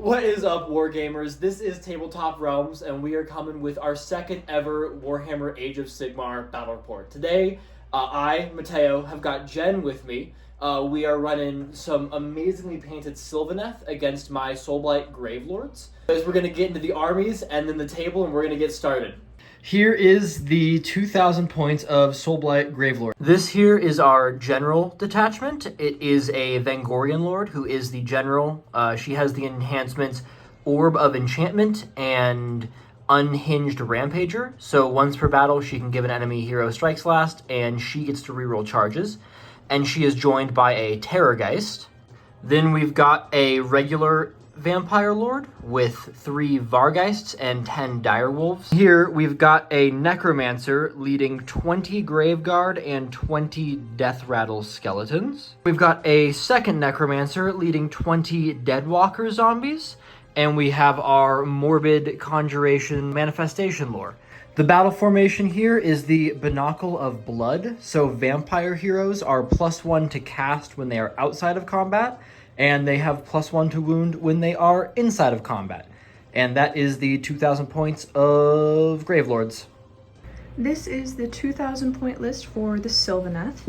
What is up, Wargamers? This is Tabletop Realms, and we are coming with our second ever Warhammer Age of Sigmar battle report. Today, I, Mateo, have got Jen with me. We are running some amazingly painted Sylvaneth against my Soulblight Gravelords. We're going to get into the armies and then the table, and we're going to get started. Here is the 2,000 points of Soulblight Gravelord. This here is our general detachment. It is a Vangorian Lord who is the general. She has the enhancements Orb of Enchantment and Unhinged Rampager. So once per battle, she can give an enemy hero strikes last, and she gets to reroll charges. And she is joined by a Terrorgeist. Then we've got a regular Vampire Lord with 3 Vargeists and 10 Direwolves. Here we've got a Necromancer leading 20 Graveguard and 20 Death Rattle Skeletons. We've got a second Necromancer leading 20 Deadwalker Zombies. And we have our Morbid Conjuration Manifestation Lore. The battle formation here is the Binocle of Blood. So vampire heroes are +1 to cast when they are outside of combat, and they have +1 to wound when they are inside of combat. And that is the 2,000 points of Gravelords. This is the 2,000 point list for the Sylvaneth.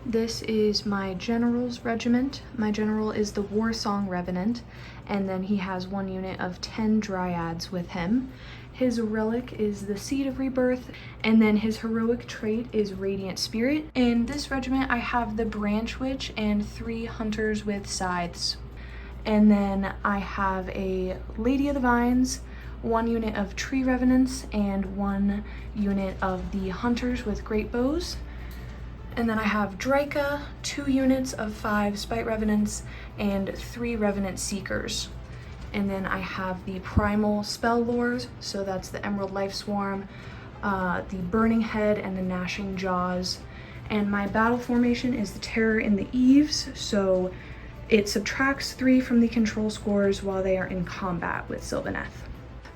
This is my general's regiment. My general is the Warsong Revenant, and then he has 1 unit of 10 Dryads with him. His relic is the Seed of Rebirth, and then his heroic trait is Radiant Spirit. In this regiment, I have the Branch Witch and 3 Hunters with Scythes. And then I have a Lady of the Vines, 1 unit of Tree Revenants, and 1 unit of the Hunters with Great Bows. And then I have Dryka, 2 units of 5 Spite Revenants, and 3 Revenant Seekers. And then I have the Primal Spell Lores, so that's the Emerald Life Swarm, the Burning Head, and the Gnashing Jaws. And my battle formation is the Terror in the Eaves, so it subtracts 3 from the control scores while they are in combat with Sylvaneth.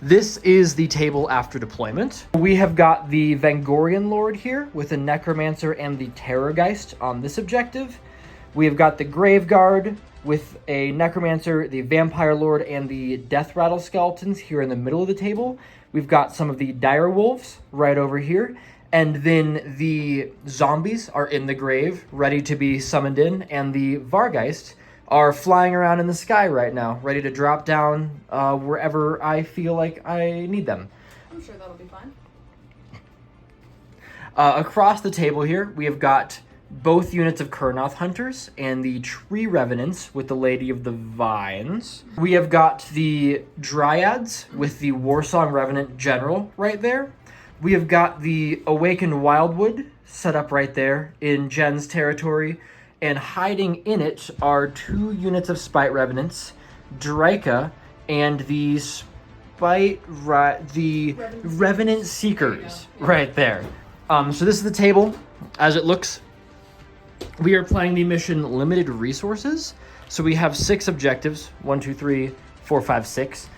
This is the table after deployment. We have got the Vangorian Lord here with the Necromancer and the Terrorgeist on this objective. We have got the Graveguard with a Necromancer, the Vampire Lord, and the Death Rattle Skeletons here in the middle of the table. We've got some of the Direwolves right over here. And then the Zombies are in the grave, ready to be summoned in. And the Vargeist are flying around in the sky right now, ready to drop down wherever I feel like I need them. I'm sure that'll be fine. Across the table here, we have got both units of Kurnoth Hunters and the Tree Revenants with the Lady of the Vines. We have got the Dryads with the Warsong Revenant General right there. We have got the Awakened Wildwood set up right there in Jen's territory. And hiding in it are 2 units of Spite Revenants, Dryka, and the Revenant Seekers right there. So this is the table as it looks. We are playing the mission Limited Resources. So we have 6 objectives, 1, 2, 3, 4, 5, 6.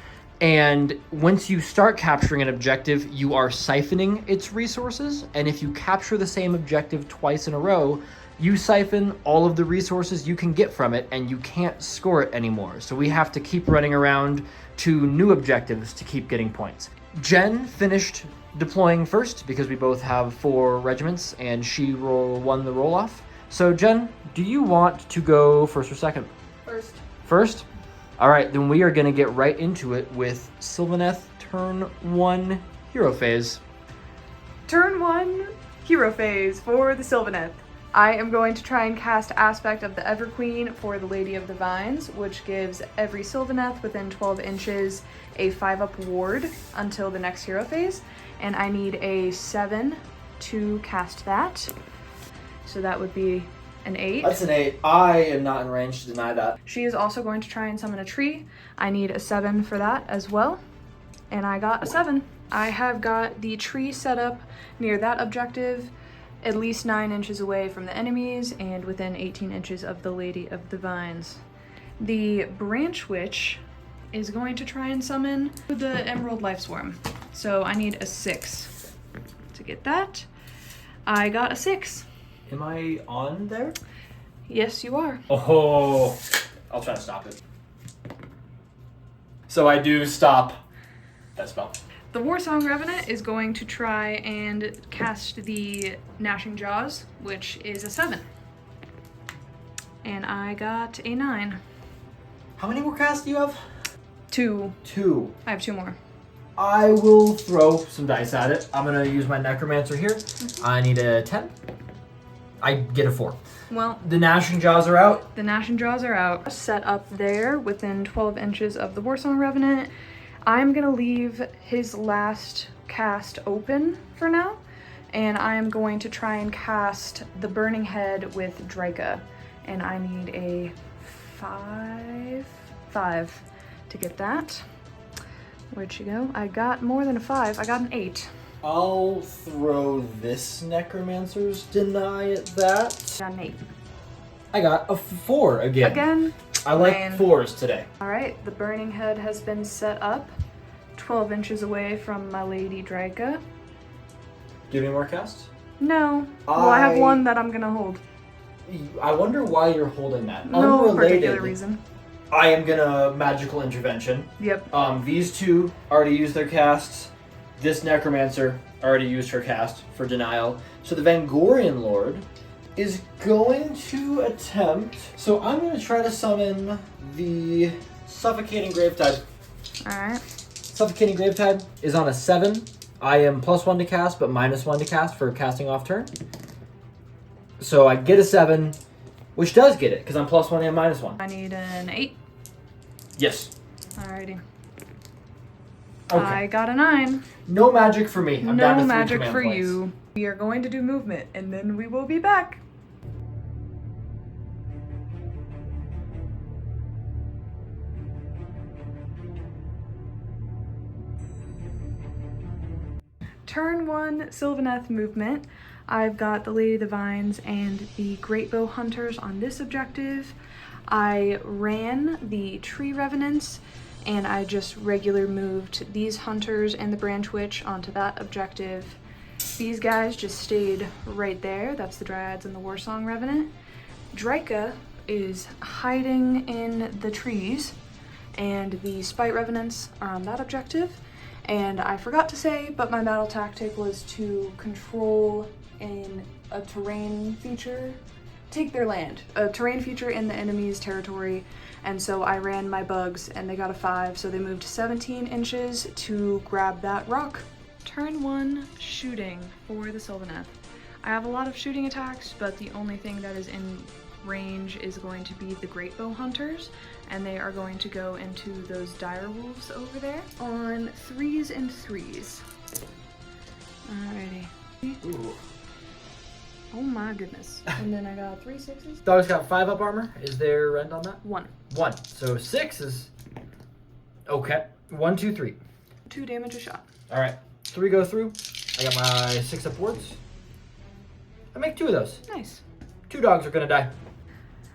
And once you start capturing an objective, you are siphoning its resources. And if you capture the same objective twice in a row, you siphon all of the resources you can get from it, and you can't score it anymore. So we have to keep running around to new objectives to keep getting points. Jen finished deploying first because we both have 4 regiments, and she won the roll-off. So Jen, do you want to go first or second? First. First? All right, then we are going to get right into it with Sylvaneth turn 1 hero phase. Turn 1 hero phase for the Sylvaneth. I am going to try and cast Aspect of the Everqueen for the Lady of the Vines, which gives every Sylvaneth within 12 inches a 5-up ward until the next hero phase. And I need a 7 to cast that. So that would be an 8. That's an 8. I am not in range to deny that. She is also going to try and summon a tree. I need a 7 for that as well. And I got a 7. I have got the tree set up near that objective, at least 9 inches away from the enemies and within 18 inches of the Lady of the Vines. The Branch Witch is going to try and summon the Emerald Life Swarm. So I need a 6 to get that. I got a 6. Am I on there? Yes, you are. Oh, I'll try to stop it. So I do stop that spell. The Warsong Revenant is going to try and cast the Gnashing Jaws, which is a 7. And I got a 9. How many more casts do you have? 2. 2. I have 2 more. I will throw some dice at it. I'm gonna use my Necromancer here. I need a 10. I get a 4. Well, the Gnashing Jaws are out. The Gnashing Jaws are out. Set up there within 12 inches of the Warsong Revenant. I'm gonna leave his last cast open for now, and I am going to try and cast the Burning Head with Draca, and I need a 5 to get that. Where'd she go? I got more than a 5. I got an 8. I'll throw this Necromancer's Deny at that. Got an 8. I got a 4 again. Again? I like Man. 4s today. Alright, the Burning Head has been set up 12 inches away from my Lady Draca. Do you have any more casts? No. Well, I have one that I'm gonna hold. I wonder why you're holding that. No Unrelated, particular reason. I am gonna Magical Intervention. Yep. These two already used their casts. This Necromancer already used her cast for denial. So the Vangorian Lord is going to attempt. So I'm going to try to summon the Suffocating Gravetide. Alright. Suffocating Gravetide is on a 7. I am +1 to cast, but -1 to cast for casting off turn. So I get a 7, which does get it, because I'm +1 and -1. I need an 8. Yes. Alrighty. Okay. I got a 9. No magic for me. I'm down to No 3 magic command for points. you. We are going to do movement, and then we will be back. Turn 1 Sylvaneth movement. I've got the Lady of the Vines and the Great Bow Hunters on this objective. I ran the Tree Revenants, and I just regular moved these Hunters and the Branch Witch onto that objective. These guys just stayed right there. That's the Dryads and the Warsong Revenant. Draca is hiding in the trees, and the Spite Revenants are on that objective. And I forgot to say, but my battle tactic was to control in a terrain feature, take their land, a terrain feature in the enemy's territory. And so I ran my bugs and they got a 5, so they moved 17 inches to grab that rock. Turn 1 shooting for the Sylvaneth. I have a lot of shooting attacks, but the only thing that is in range is going to be the Great Bow Hunters, and they are going to go into those dire wolves over there on 3s and 3s. Alrighty. Ooh. Oh my goodness. And then I got 3 6s. Dog's got 5 up armor. Is there rend on that? 1. 1. So 6 is okay. 1, 2, 3. 2 damage a shot. All right. 3 go through. I got my 6 up wards. I make 2 of those. Nice. 2 dogs are gonna die.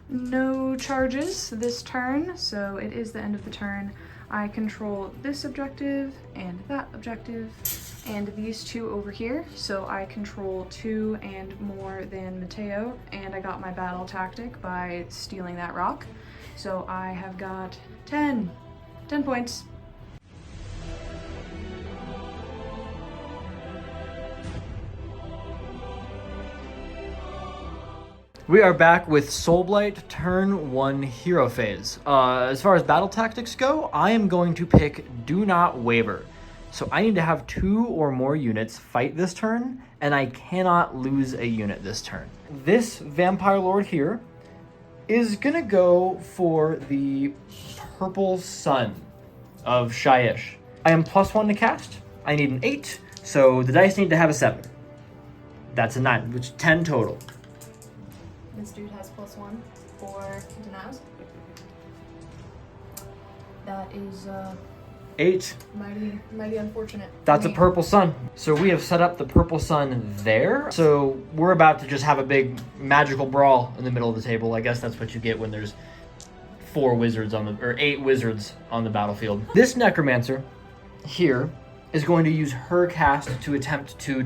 No charges this turn, so it is the end of the turn. I control this objective and that objective and these 2 over here, so I control 2 and more than Mateo, and I got my battle tactic by stealing that rock. So I have got 10 points. We are back with Soulblight turn 1 hero phase. As far as battle tactics go, I am going to pick Do Not Waver. So I need to have 2 or more units fight this turn, and I cannot lose a unit this turn. This Vampire Lord here is gonna go for the Purple Sun of Shyish. I am +1 to cast. I need an 8, so the dice need to have a 7. That's a 9, which is 10 total. This dude has +1 for denials. That is 8. mighty unfortunate. That's a Purple Sun. So we have set up the Purple Sun there. So we're about to just have a big magical brawl in the middle of the table. I guess that's what you get when there's 4 wizards on the, or 8 wizards on the battlefield. This Necromancer here is going to use her cast to attempt to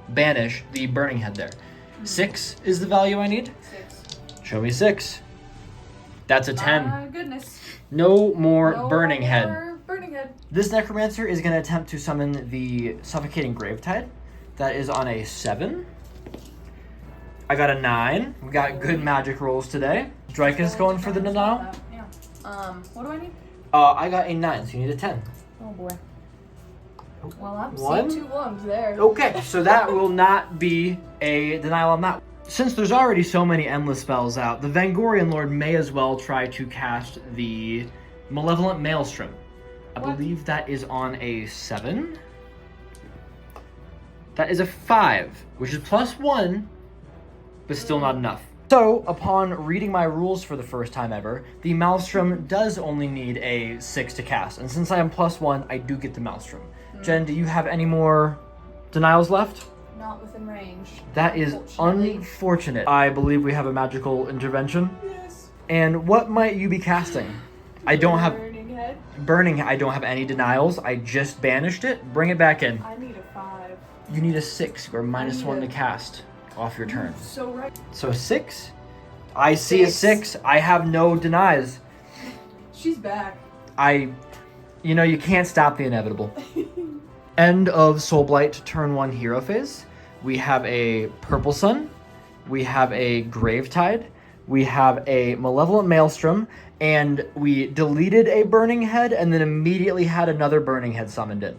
banish the Burning Head there. 6 is the value I need. 6. Show me 6. That's a 10. My goodness. No more No burning more head. Burning head. This necromancer is going to attempt to summon the suffocating gravetide. That is on a 7. I got a 9. We got good magic rolls today. Draika's going for the denial. Yeah. What do I need? I got a 9, so you need a 10. Oh boy. Well, I'm One? seeing 2 ones there. Okay, so that will not be a denial on that. Since there's already so many endless spells out, the Vangorian Lord may as well try to cast the Malevolent Maelstrom. I believe that is on a 7. That is a 5, which is +1, but still not enough. So, upon reading my rules for the first time ever, the Maelstrom does only need a 6 to cast, and since I am +1, I do get the Maelstrom. Jen, do you have any more denials left? Not within range. That is unfortunate. I believe we have a magical intervention. Yes. And what might you be casting? I don't have Burning head. burning. I don't have any denials. I just banished it. Bring it back in. I need a 5. You need a 6 or -1 to cast off your turn. So right. So a 6. I see a 6. I have no denies. She's back. You can't stop the inevitable. End of Soulblight turn 1 hero phase. We have a Purple Sun. We have a Gravetide. We have a Malevolent Maelstrom. And we deleted a Burning Head and then immediately had another Burning Head summoned in.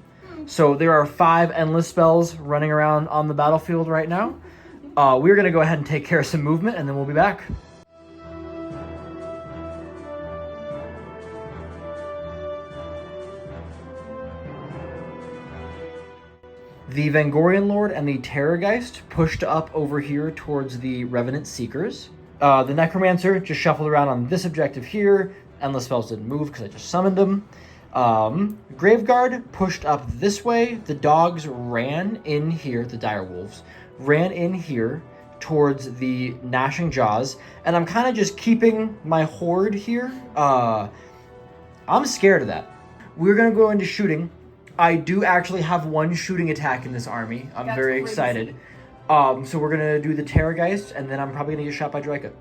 So there are 5 endless spells running around on the battlefield right now. We're going to go ahead and take care of some movement and then we'll be back. The Vangorian Lord and the Terrorgeist pushed up over here towards the Revenant Seekers. The Necromancer just shuffled around on this objective here. Endless spells didn't move because I just summoned them. Graveguard pushed up this way. The dogs ran in here, the dire wolves, ran in here towards the Gnashing Jaws. And I'm kind of just keeping my horde here. I'm scared of that. We're going to go into shooting. I do actually have 1 shooting attack in this army. I'm very excited. So we're going to do the Terrorgeist, and then I'm probably going to get shot by Draika.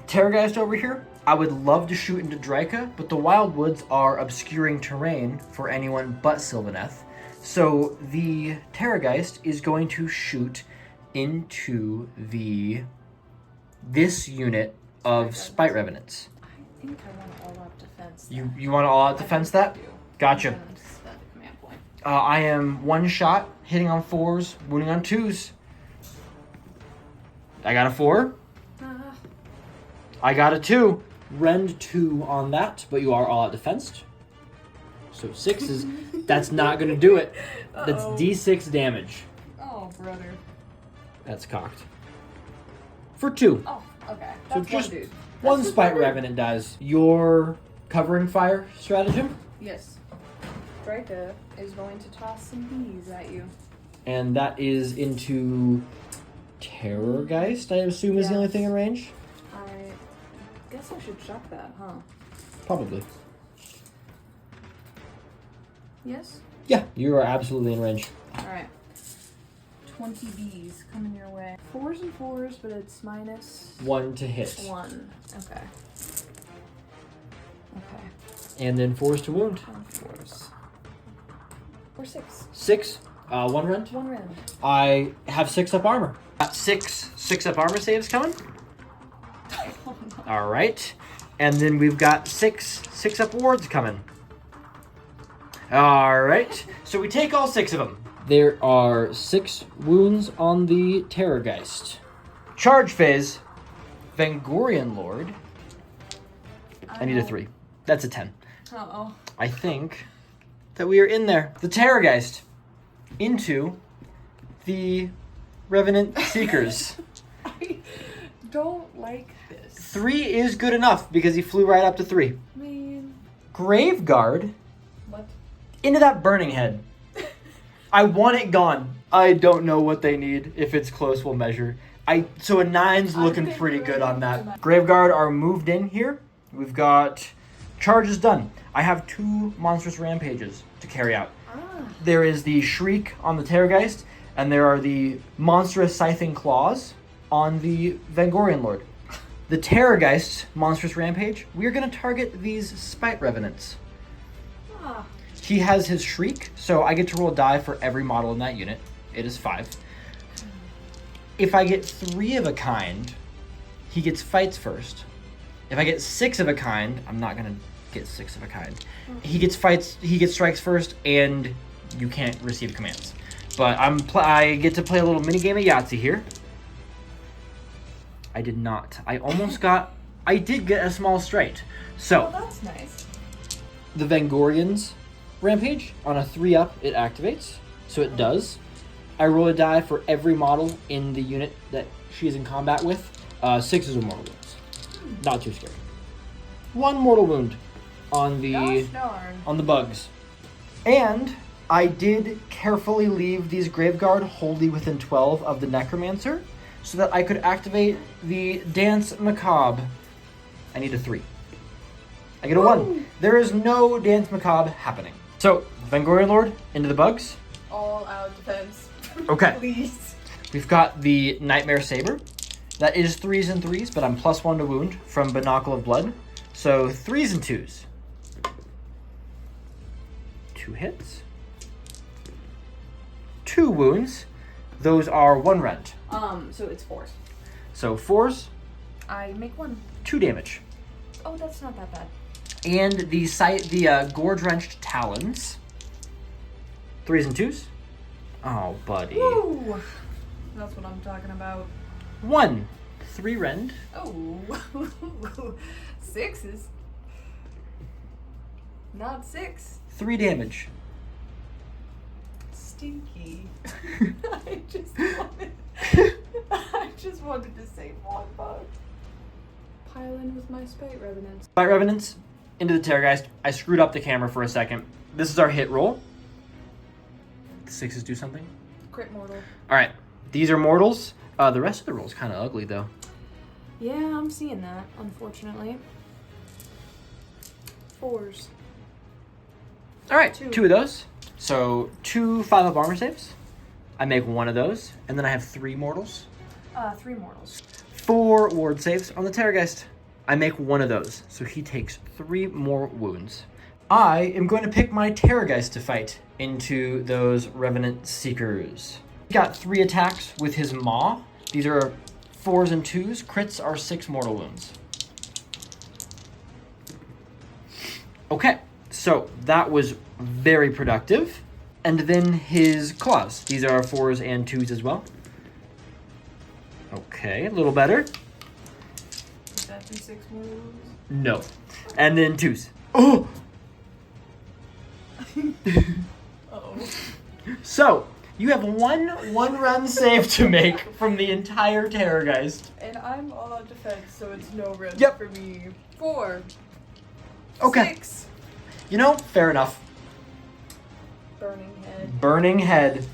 Terrorgeist over here, I would love to shoot into Draika, but the Wildwoods are obscuring terrain for anyone but Sylvaneth. So the Terrorgeist is going to shoot into this unit of Spite Revenants. I think I want to all-out defense. You want to all-out defense that? Gotcha. I am 1 shot, hitting on 4s, wounding on 2s. I got a 4. I got a 2. Rend 2 on that, but you are all out defensed. So 6 is, that's not going to do it. That's D6 damage. Oh, brother. That's cocked. For 2. Oh, okay. So That's just one dude. one That's Spite one. Revenant dies. Your covering fire stratagem? Yes. Draika is going to toss some bees at you. And that is into Terrorgeist, I assume is the only thing in range? I guess I should check that, huh? Probably. Yes? Yeah, you are absolutely in range. Alright. 20 bees coming your way. 4s and 4s, but it's -1 to hit. -1. Okay. Okay. And then 4s to wound. 4s. Or 6. 6, 1 rend. 1 rend. I have 6 up armor. Got 6 up armor saves coming. Oh, no. All right. And then we've got 6 up wards coming. All right. So we take all 6 of them. There are 6 wounds on the Terrorgeist. Charge phase. Vangorian Lord. I need a 3. That's a 10. Uh-oh. I think that we are in there. The Terrorgeist into the Revenant Seekers. I don't like this. 3 is good enough because he flew right up to 3. Man. Graveguard What? into that Burning Head. I want it gone. I don't know what they need. If it's close, we'll measure. So a 9's looking pretty good on that. Graveguard are moved in here. We've got charges done. I have 2 monstrous rampages to carry out. There is the Shriek on the Terrorgeist, and there are the monstrous Scything Claws on the Vangorian Lord. the Terrorgeist Monstrous Rampage, we're going to target these Spite Revenants. Ah. He has his Shriek, so I get to roll a die for every model in that unit. It is 5. If I get 3 of a kind, he gets fights first. If I get 6 of a kind, I'm not going to get 6 of a kind. He gets fights, he gets strikes first, and you can't receive commands. But I get to play a little mini game of Yahtzee here. I did not. I did get a small straight. So, Oh, that's nice. the Vengorian's Rampage, on a 3-up, it activates. So it does. I roll a die for every model in the unit that she's in combat with. 6 is a mortal wounds. Not too scary. 1 mortal wound on the bugs. And I did carefully leave these Graveguard wholly within 12 of the Necromancer so that I could activate the Dance Macabre. I need a 3. I get a 1. There is no Dance Macabre happening. So, Vengorian Lord into the bugs. All out defense. Okay. Please. We've got the Nightmare Saber. That is 3s and 3s, but I'm +1 to wound from Binocle of Blood. So 3s and 2s. 2 hits. 2 wounds. Those are 1 rend. So it's 4s. So 4s, I make 1. 2 damage. Oh, that's not that bad. And the Gore-Drenched Talons. 3s and 2s. Oh, buddy. Woo! That's what I'm talking about. 1. 3 rend. Oh. 6s. Not 6. 3 damage. Stinky. I just wanted to save 1 bug. Pile in with my Spite Revenants. Spite Revenants into the Terrorgeist. I screwed up the camera for a second. This is our hit roll. The 6s do something. Crit mortal. All right. These are mortals. The rest of the roll's kind of ugly, though. Yeah, I'm seeing that, unfortunately. 4s. All right. 2. 2 of those. So 2 5-up armor saves. I make 1 of those. And then I have 3 mortals. 3 mortals. 4 ward saves on the Terrorgeist. I make 1 of those. So he takes 3 more wounds. I am going to pick my Terrorgeist to fight into those Revenant Seekers. He got 3 attacks with his Maw. These are 4s and 2s. Crits are 6 mortal wounds. Okay, so that was very productive. And then his claws. These are 4s and 2s as well. Okay, a little better. Does that do 6 more wounds? No. And then 2s. Oh! Uh-oh. So, you have one run save to make from the entire Terrorgeist. And I'm all out defense, so it's no risk Yep. for me. 4. Okay. 6. You know, fair enough. Burning head. Burning Head.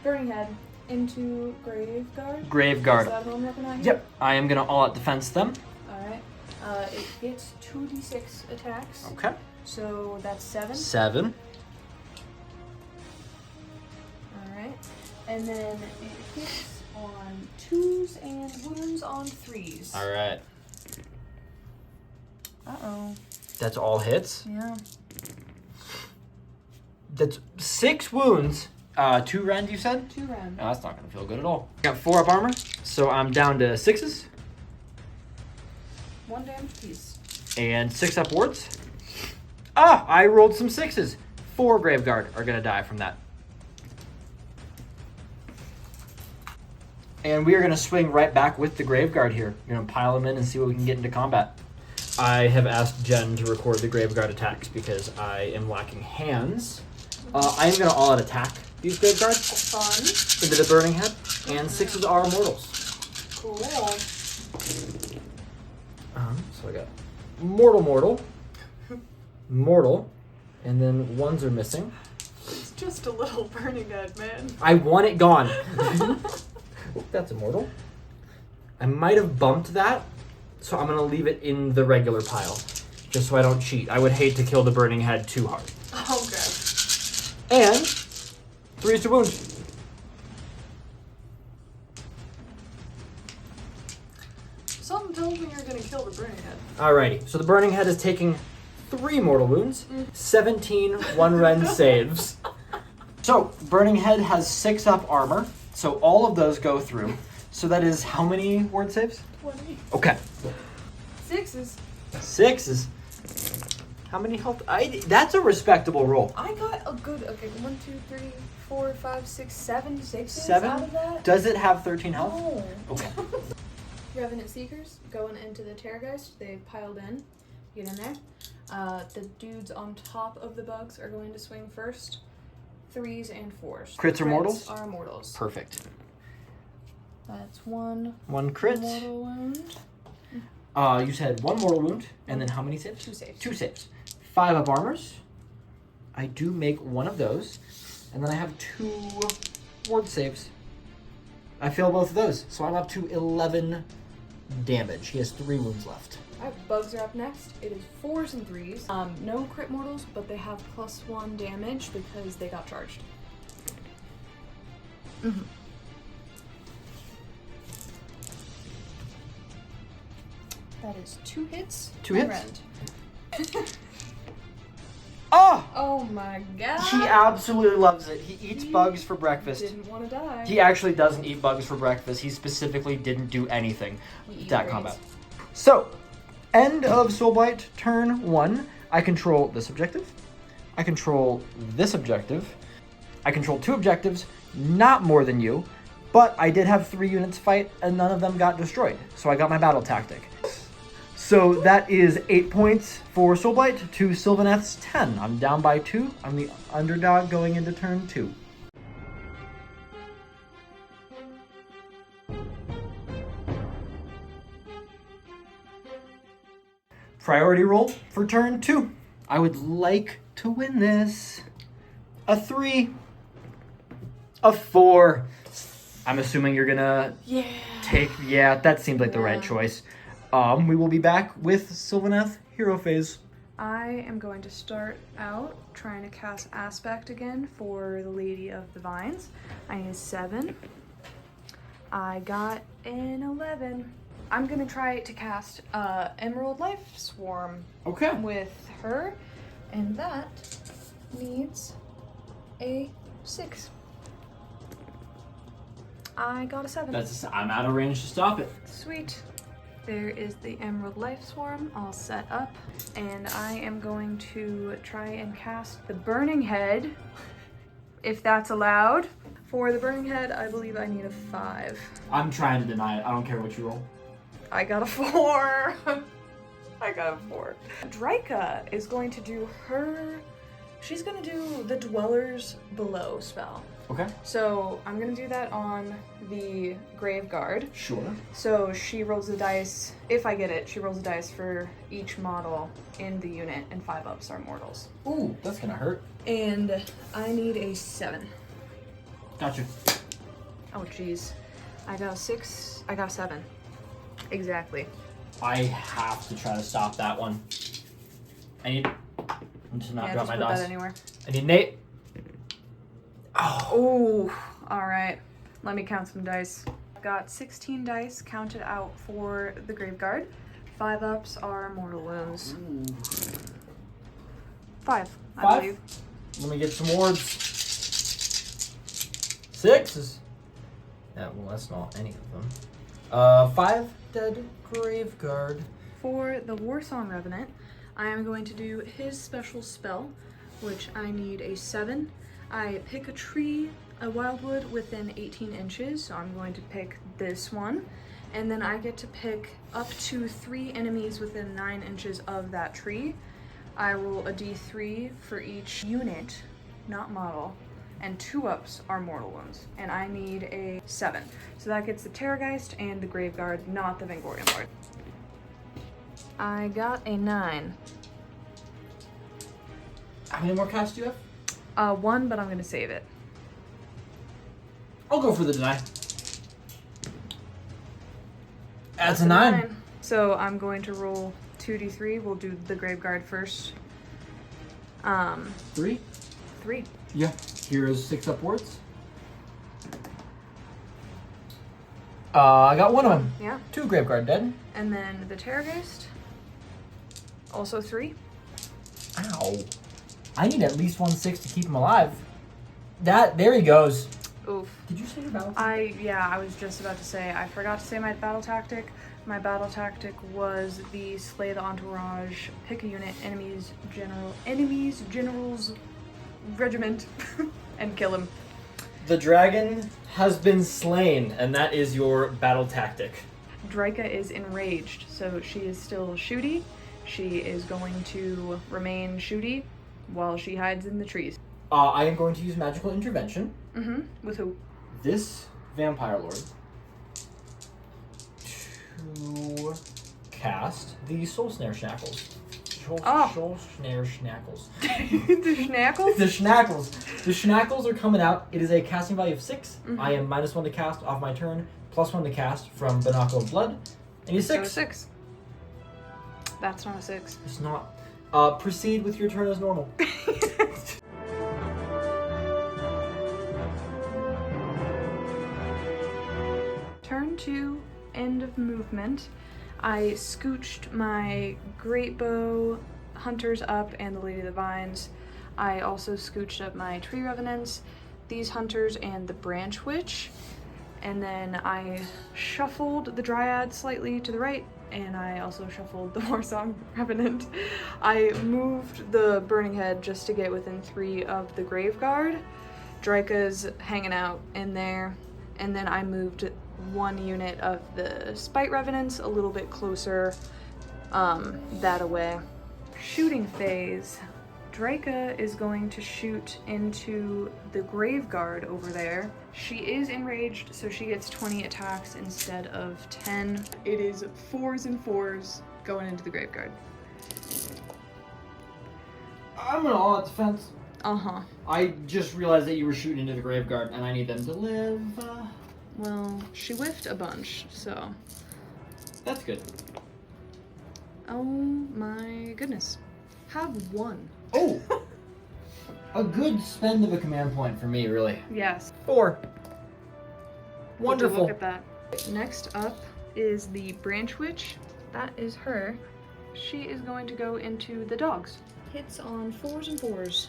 Burning head into Graveguard. Graveguard. Is that what I'm looking at here? Yep, I am going to all-out defense them. Alright. It hits 2d6 attacks. Okay. So that's 7. 7. Alright. And then it hits on 2s and wounds on 3s. All right. Uh-oh. That's all hits. Yeah. That's 6 wounds. 2 rend, you said? 2 round. Oh, that's not going to feel good at all. Got 4 up armor, so I'm down to 6s. 1 damage piece. And 6 up wards. Ah, I rolled some 6s. 4 Graveguard are going to die from that. And we are going to swing right back with the Graveguard here. We're going to pile them in and see what we can get into combat. I have asked Jen to record the Graveguard attacks because I am lacking hands. I am going to all-out attack these Graveguards Fun. into the Burning Head. And 6s are mortals. Cool. So I got mortal, mortal, and then 1s are missing. It's just a little burning head, man. I want it gone. Oh, that's immortal. I might have bumped that, so I'm going to leave it in the regular pile, just so I don't cheat. I would hate to kill the Burning Head too hard. Okay. And 3s to wound. Something tells me you're gonna kill the burning head. Alrighty, so the burning head is taking 3 mortal wounds, 17 one-rend saves. So, burning head has 6 up armor, so all of those go through. So that is how many ward saves? 20. Okay. 6s. 6 is... How many health? That's a respectable roll. I got a good, 1, 2, 3, 4, 5, 6, 7 sixes 7? out of that. Does it have 13 health? No. Okay. Revenant Seekers going into the Terrorgeist. They've piled in. Get in there. The dudes on top of the bugs are going to swing first. 3s and 4s. Crits are mortals? Are mortals. Perfect. That's 1 crit. mortal wound. You said 1 mortal wound, and then how many saves? 2 saves. 2 saves. 5 up armors. I do make 1 of those, and then I have 2 ward saves. I fail both of those, so I'm up to 11 damage. He has 3 wounds left. Alright, bugs are up next. It is 4s and 3s. No crit mortals, but they have +1 damage because they got charged. Mm-hmm. That is 2 hits. 2 hits? Rend. Oh! Oh my god. He absolutely loves it. He eats bugs for breakfast. Didn't want to die. He actually doesn't eat bugs for breakfast. He specifically didn't do anything He that eats combat. So, end of Soulblight, turn 1. I control this objective. I control this objective. I control 2 objectives, not more than you, but I did have 3 units fight and none of them got destroyed. So I got my battle tactic. So that is 8 points for Soulblight to Sylvaneth's 10. I'm down by 2. I'm the underdog going into turn 2. Priority roll for turn 2. I would like to win this. A 3. A 4. I'm assuming you're gonna take... Yeah, that seems like the right choice. We will be back with Sylvaneth Hero Phase. I am going to start out trying to cast Aspect again for the Lady of the Vines. I need 7. I got an 11. I'm gonna try to cast Emerald Life Swarm Okay. with her, and that needs a 6. I got a 7. I'm out of range to stop it. Sweet. There is the Emerald Life Swarm all set up, and I am going to try and cast the Burning Head, if that's allowed. For the Burning Head, I believe I need a 5. I'm trying to deny it. I don't care what you roll. I got a 4. I got a 4. Drika is going to do she's gonna do the Dwellers Below spell. Okay. So I'm gonna do that on the Grave Guard. Sure. So she rolls the dice, if I get it, she rolls the dice for each model in the unit, and 5 ups are mortals. Ooh, that's gonna hurt. And I need a 7. Gotcha. Oh jeez. I got a 6, I got a 7. Exactly. I have to try to stop that one. I need to not drop just my put dice. that anywhere. I need Nate. Oh. Ooh, alright. Let me count some dice. I've got 16 dice counted out for the Grave Guard. 5 ups are mortal wounds. Ooh. 5, I 5? believe. Let me get some wards. 6 is... well, that's not any of them. 5 dead Grave Guard. For the Warsong Revenant, I am going to do his special spell, which I need a 7. I pick a tree, a wildwood within 18 inches, so I'm going to pick this one. And then I get to pick up to 3 enemies within 9 inches of that tree. I roll a d3 for each unit, not model, and 2 ups are mortal wounds. And I need a 7. So that gets the Terrorgeist and the Grave Guard, not the Vangorian Lord. I got a 9. How many more casts do you have? 1, but I'm gonna save it. I'll go for the deny. That's a 9. So I'm going to roll 2d3. We'll do the Grave Guard first. 3? 3. Yeah. Here's 6 upwards. I got one of them. Yeah. 2 Graveguard dead. And then the Terrorgeist. Also 3. Ow. I need at least 1/6 to keep him alive. There he goes. Oof. Did you say your battle? I was just about to say, I forgot to say my battle tactic. My battle tactic was the slay the entourage, pick a unit, enemies, generals, regiment, and kill him. The dragon has been slain, and that is your battle tactic. Draika is enraged, so she is still shooty. She is going to remain shooty while she hides in the trees. I am going to use magical intervention. Mm-hmm. With who? This vampire lord to cast the soul snare shackles. Soul snare schnackles. The schnackles? The schnackles. The schnackles are coming out. It is a casting value of 6. Mm-hmm. I am -1 to cast off my turn, +1 to cast from Binocle of Blood. And he's 6. So 6. That's not a 6. It's not. Proceed with your turn as normal. Turn 2, end of movement. I scooched my Great Bow Hunters up and the Lady of the Vines. I also scooched up my Tree Revenants, these Hunters, and the Branch Witch. And then I shuffled the Dryad slightly to the right, and I also shuffled the Warsong Revenant. I moved the Burning Head just to get within 3 of the Graveguard. Draika's hanging out in there. And then I moved 1 unit of the Spite Revenants a little bit closer that away. Shooting phase. Draika is going to shoot into the Graveguard over there. She is enraged, so she gets 20 attacks instead of 10. It is 4s and 4s going into the Graveguard. I'm gonna all out defense. Uh-huh. I just realized that you were shooting into the Graveguard, and I need them to live. Well, she whiffed a bunch, so... That's good. Oh my goodness. Have 1. Oh! A good spend of a command point for me, really. Yes. 4. Would Wonderful. you look at that. Next up is the Branch Witch. That is her. She is going to go into the dogs. Hits on 4s and 4s.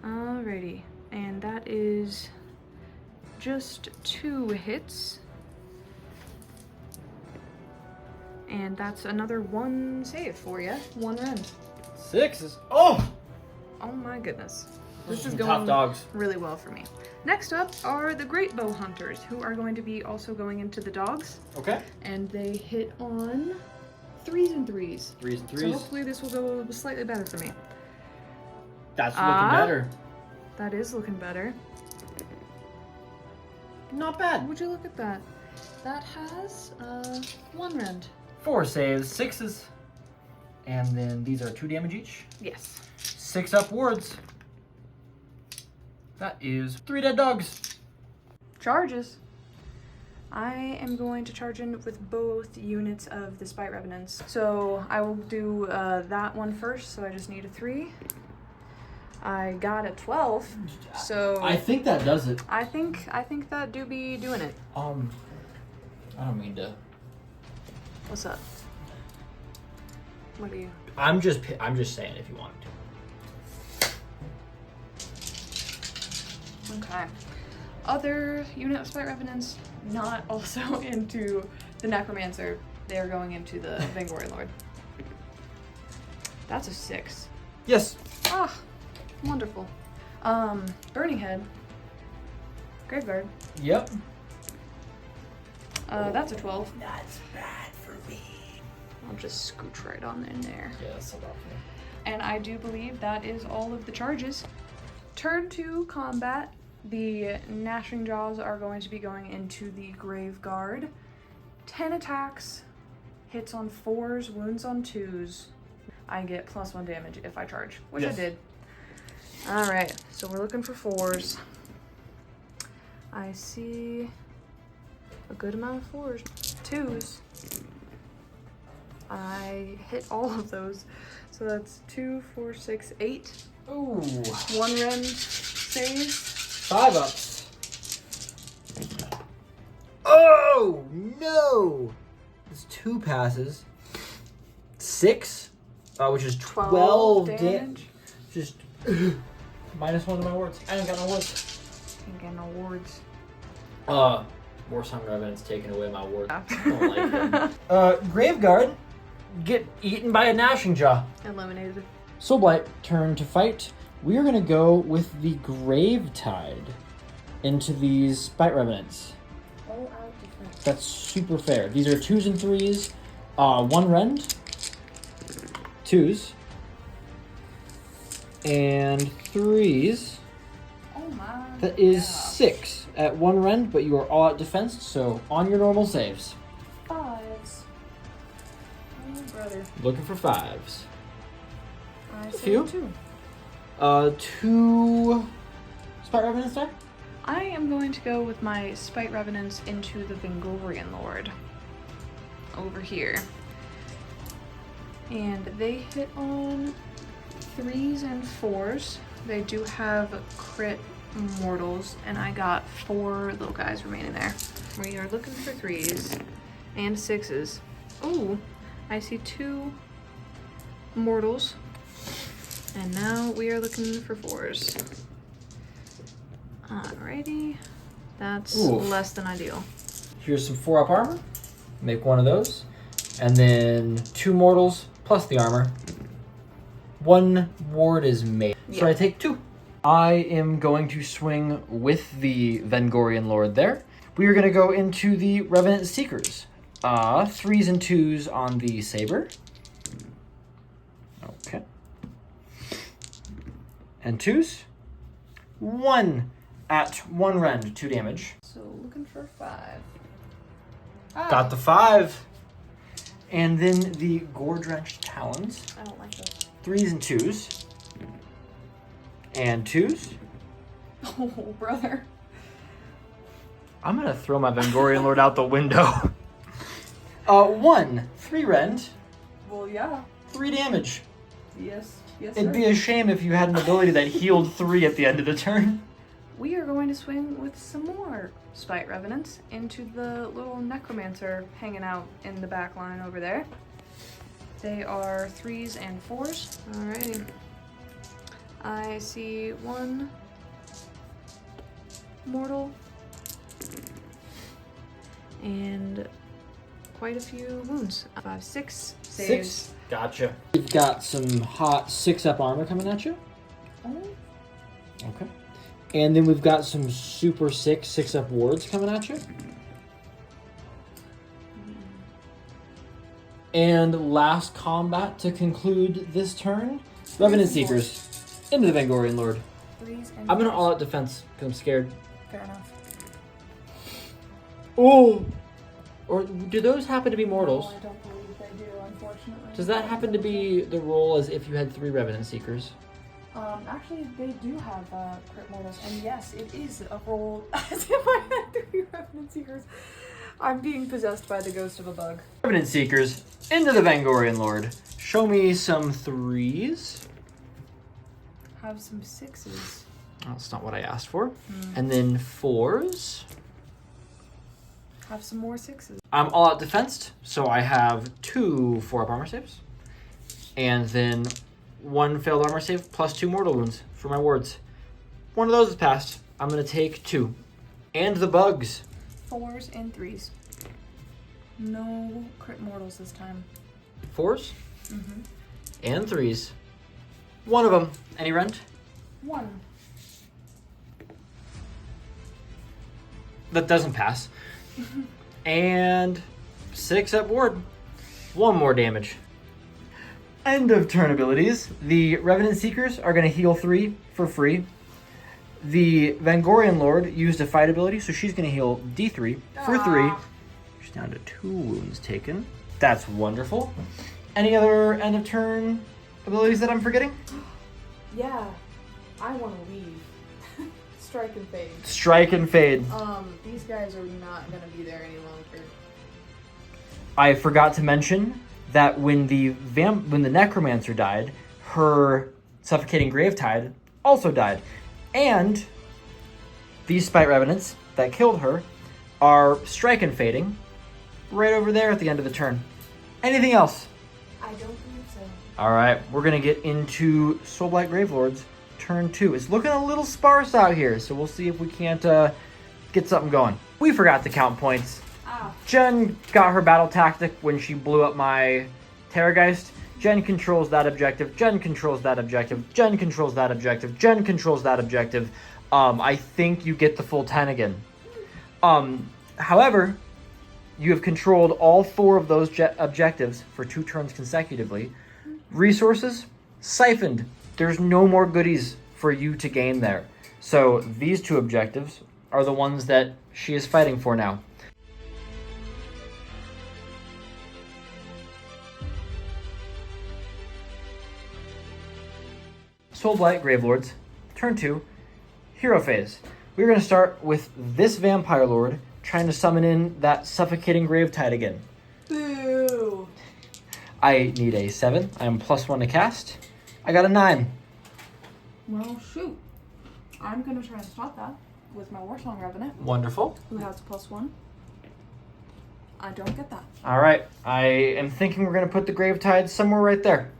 Alrighty. And that is just 2 hits. And that's another 1 save for you. 1 rend. 6s. Oh! Oh my goodness. This is Some going tough dogs. really well for me. Next up are the Great Bow Hunters, who are going to be also going into the dogs. Okay. And they hit on 3s and 3s. 3s and 3s. So hopefully this will go slightly better for me. That's looking better. That is looking better. Not bad. Would you look at that? That has 1 rend. 4 saves, 6s. And then these are 2 damage each. Yes. 6 upwards. That is 3 dead dogs. Charges. I am going to charge in with both units of the Spite Revenants. So I will do that one first, so I just need a 3. I got a 12, so... I think that does it. I think that do be doing it. I don't mean to... What's up? What do you... I'm just saying if you wanted to. Okay. Other unit of Spite Revenants, not also into the Necromancer. They are going into the Vangorian Lord. That's a 6. Yes. Ah, wonderful. Burning Head. Graveguard. Yep. That's a 12. That's bad for me. I'll just scooch right on in there. Yeah, that's about fair. And I do believe that is all of the charges. Turn 2 combat. The Gnashing Jaws are going to be going into the Graveguard. 10 attacks, hits on 4s, wounds on 2s. I get +1 damage if I charge, which Yes. I did. Alright, so we're looking for 4s. I see a good amount of 4s. 2s. I hit all of those. So that's 2, 4, 6, 8. Ooh. 1 rend save. 5 ups. Oh, no! It's 2 passes. 6, which is 12 damage. Just minus 1 to my words. I ain't got no words. Ain't got no words. Warsong Revenant's taking away my words. I don't like him. Graveguard, get eaten by a gnashing jaw. Eliminated. Soulblight, turn to fight. We are going to go with the Grave Tide into these Spite Revenants. All out defense. That's super fair. These are 2s and 3s. 1 rend. 2s. And 3s. Oh my. That is 6 at 1 rend, but you are all out defense, so on your normal saves. 5s. Oh, brother. Looking for 5s. I A few. 2. 2 Spite Revenants die? I am going to go with my Spite Revenants into the Vengorian Lord. Over here. And they hit on 3s and 4s. They do have crit mortals, and I got 4 little guys remaining there. We are looking for 3s and 6s. Ooh, I see 2 mortals. And now we are looking for 4s. Alrighty. That's Oof. less than ideal. Here's some 4-up armor. Make 1 of those. And then 2 mortals plus the armor. 1 ward is made. So Yeah. I take 2. I am going to swing with the Vengorian Lord there. We are going to go into the Revenant Seekers. 3s and 2s on the Saber. Okay. And 2s. 1 at 1 rend, 2 damage. So looking for 5. Got the 5. And then the Gore-Drenched Talons. I don't like those. 3s and 2s. And 2s. Oh, brother. I'm gonna throw my Vengorian Lord out the window. 1, 3 rend, Well, yeah. 3 damage. Yes. Yes, It'd sir. be a shame if you had an ability that healed 3 at the end of the turn. We are going to swing with some more Spite Revenants into the little Necromancer hanging out in the back line over there. They are 3s and 4s. Alrighty. I see 1 mortal and quite a few wounds. 5, 6 saves. 6. Gotcha. You've got some hot 6-up armor coming at you. Oh. Okay. And then we've got some super sick 6-up wards coming at you. And last combat to conclude this turn, Revenant Seekers into the Vengorian Lord. 3s and I'm gonna 4s. all out defense because I'm scared. Fair enough. Oh! Or do those happen to be mortals? No, I don't believe they do, unfortunately. Does that happen to be the role as if you had 3 Revenant Seekers? Actually, they do have crit mortals, and yes, it is a roll as if I had 3 Revenant Seekers. I'm being possessed by the ghost of a bug. Revenant Seekers into the Vengorian Lord. Show me some 3s. Have some 6s. That's not what I asked for. And then 4s. Have some more 6s. I'm all out defensed, so I have 2 4-up armor saves. And then 1 failed armor save plus 2 mortal wounds for my wards. 1 of those is passed. I'm going to take 2. And the bugs. 4s and 3s. No crit mortals this time. 4s Mm-hmm. and 3s. 1 of them. Any rend? 1. That doesn't pass. And 6 up ward. 1 more damage. End of turn abilities. The Revenant Seekers are going to heal 3 for free. The Vengorian Lord used a fight ability, so she's going to heal D3 for 3. She's down to 2 wounds taken. That's wonderful. Any other end of turn abilities that I'm forgetting? Yeah. I want to leave. Strike and fade. Strike and fade. These guys are not going to be there any longer. I forgot to mention that when the Necromancer died, her Suffocating Gravetide also died. And these Spite Revenants that killed her our strike and fading right over there at the end of the turn. Anything else? I don't believe so. All right, we're gonna get into Soulblight Gravelords turn 2. It's looking a little sparse out here, so we'll see if we can't get something going. We forgot to count points. Ah. Jen got her battle tactic when she blew up my Terrorgeist. Jen controls that objective. Jen controls that objective. Jen controls that objective. Jen controls that objective. I think you get the full 10 again. However, you have controlled all 4 of those objectives for 2 turns consecutively. Resources siphoned. There's no more goodies for you to gain there. So these 2 objectives are the ones that she is fighting for now. Soulblight Gravelords, turn 2, hero phase. We're going to start with this Vampire Lord trying to summon in that suffocating Gravetide again. Boo! I need a 7. I am +1 to cast. I got a 9. Well, shoot. I'm gonna try and stop that with my Warsong Revenant, Wonderful. who has +1. I don't get that. All right. I am thinking we're going to put the Gravetide somewhere right there.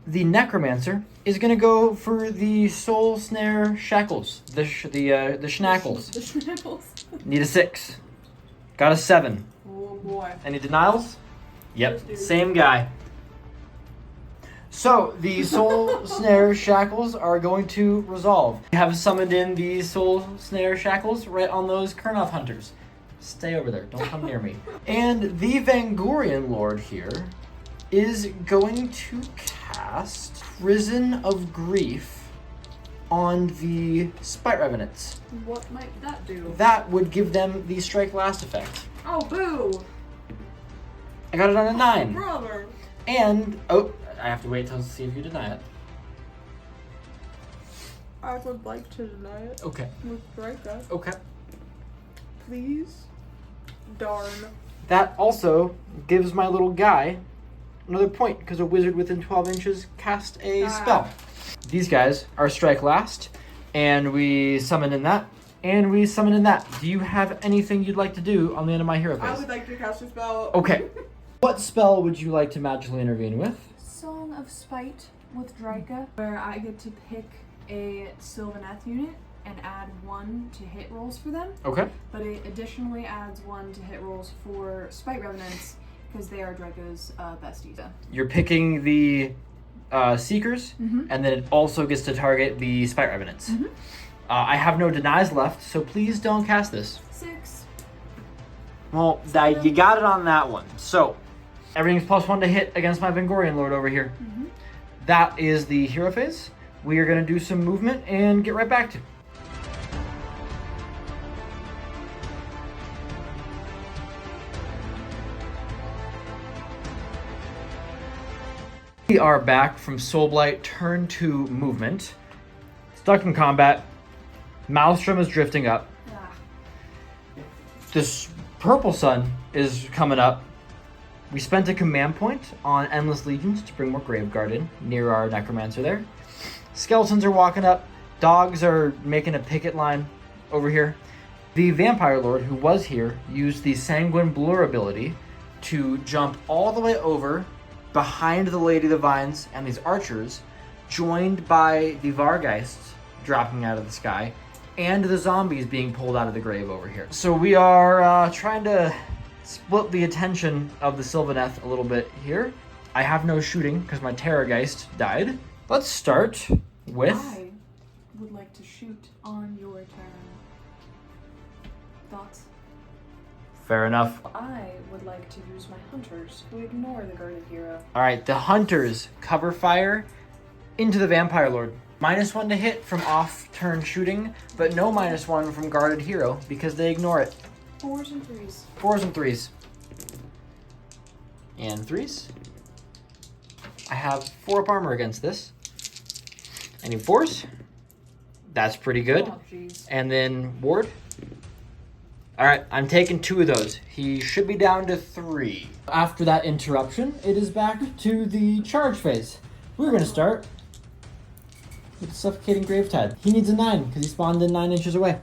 The Necromancer is going to go for the Soul Snare Shackles, the Schnackles. The Schnackles. Need a 6. Got a 7. Oh boy. Any denials? Yep, Yes, dude. same guy. So, the Soul Snare Shackles are going to resolve. We have summoned in the Soul Snare Shackles right on those Kurnoth Hunters. Stay over there, don't come near me. And the Vangorian Lord here is going to cast Prison of Grief on the Spite Revenants. What might that do? That would give them the Strike Last effect. Oh, boo! I got it on a 9. Brother! And, oh, I have to wait till see if you deny it. I would like to deny it Okay. with Draco. Okay. Please? Darn. That also gives my little guy another point because a wizard within 12 inches cast a spell. These guys are Strike Last, and we summon in that, and we summon in that. Do you have anything you'd like to do on the end of my hero phase? I would like to cast a spell. Okay. What spell would you like to magically intervene with? Song of Spite with Draika, where I get to pick a Sylvaneth unit and add 1 to hit rolls for them, Okay. but it additionally adds 1 to hit rolls for Spite Revenants because they are Draco's besties. You're picking the Seekers, and then it also gets to target the Spite Revenants. I have no denies left, so please don't cast this. 6. Well, you got it on that one. So, everything's +1 to hit against my Vangorian Lord over here. That is the hero phase. We are going to do some movement and get right back to it. We are back from Soulblight turn 2 movement. Stuck in combat. Maelstrom is drifting up. This purple sun is coming up. We spent a command point on Endless Legions to bring more Graveguard in near our Necromancer there. Skeletons are walking up. Dogs are making a picket line over here. The Vampire Lord, who was here, used the Sanguine Blur ability to jump all the way over behind the Lady of the Vines and these archers, joined by the Vargeists dropping out of the sky, and the zombies being pulled out of the grave over here. So we are trying to split the attention of the Sylvaneth a little bit here. I have no shooting because my Terrorgeist died. Let's start with... I would like to shoot on your turn. Thoughts? Fair enough. I would like to use my hunters who ignore the guarded hero. Alright, the Hunters cover fire into the Vampire Lord. -1 to hit from off-turn shooting, but no -1 from guarded hero because they ignore it. 4s and 3s. 4s and 3s. And 3s. I have 4 up armor against this. I need 4s. That's pretty good. Oh, jeez. And then Ward. Alright, I'm taking 2 of those. He should be down to 3. After that interruption, it is back to the charge phase. We're going to start with the Suffocating Gravetide. He needs a 9 because he spawned in 9 inches away.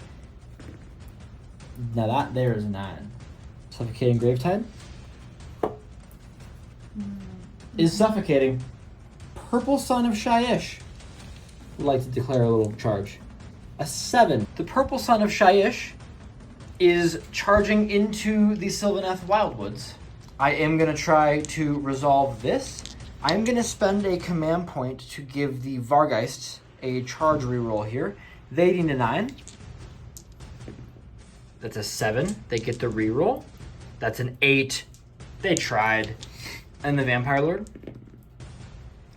Now that there is a 9. Suffocating Gravetide is suffocating. Purple Son of Shyish would like to declare a little charge. A 7. The Purple Son of Shyish is charging into the Sylvaneth Wildwoods. I am going to try to resolve this. I'm going to spend a command point to give the Vargeists a charge reroll here. They need a 9. That's a 7. They get the reroll. That's an 8. They tried. And the Vampire Lord?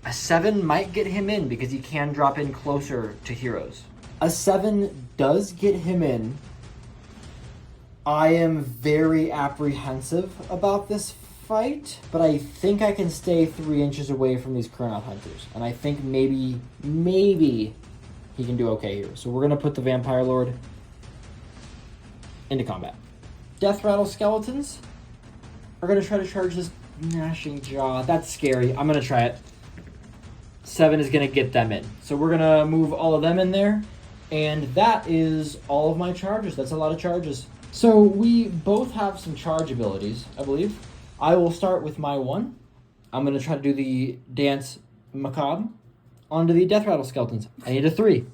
A 7 might get him in because he can drop in closer to heroes. A 7 does get him in. I am very apprehensive about this fight, but I think I can stay 3 inches away from these Kurnoth Hunters. And I think maybe he can do okay here. So we're going to put the Vampire Lord into combat. Death Rattle Skeletons are going to try to charge this Gnashing Jaw. That's scary. I'm going to try it. 7 is going to get them in. So we're going to move all of them in there. And that is all of my charges. That's a lot of charges. So we both have some charge abilities, I believe. I will start with my 1. I'm going to try to do the Dance Macabre onto the Death Rattle Skeletons. I need a 3.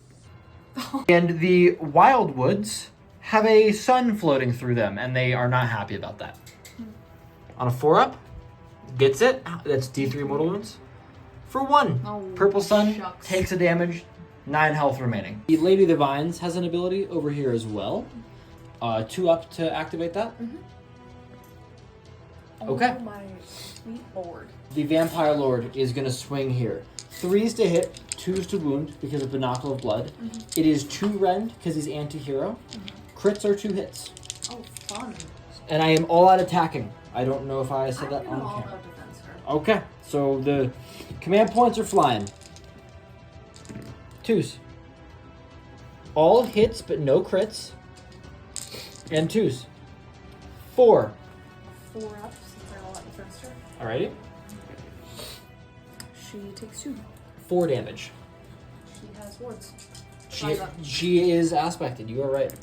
And the Wildwoods have a sun floating through them, and they are not happy about that. On a 4-up, gets it. That's D3 mortal wounds. For 1, Purple Sun takes a damage, 9 health remaining. The Lady of the Vines has an ability over here as well. 2 up to activate that. Okay. Oh my sweet lord. The Vampire Lord is going to swing here. 3s to hit, 2s to wound because of Binocle of Blood. It is 2 rend because he's anti-hero. Crits are 2 hits. Oh, fun. And I am all out attacking. I don't know if I said that on all camera. out defense her. Okay, so the command points are flying. 2s. All hits but no crits. And 2s. 4. 4 up since they're all out defense her. Alrighty. She takes 2. 4 4 damage. She has wards. She is aspected. You are right.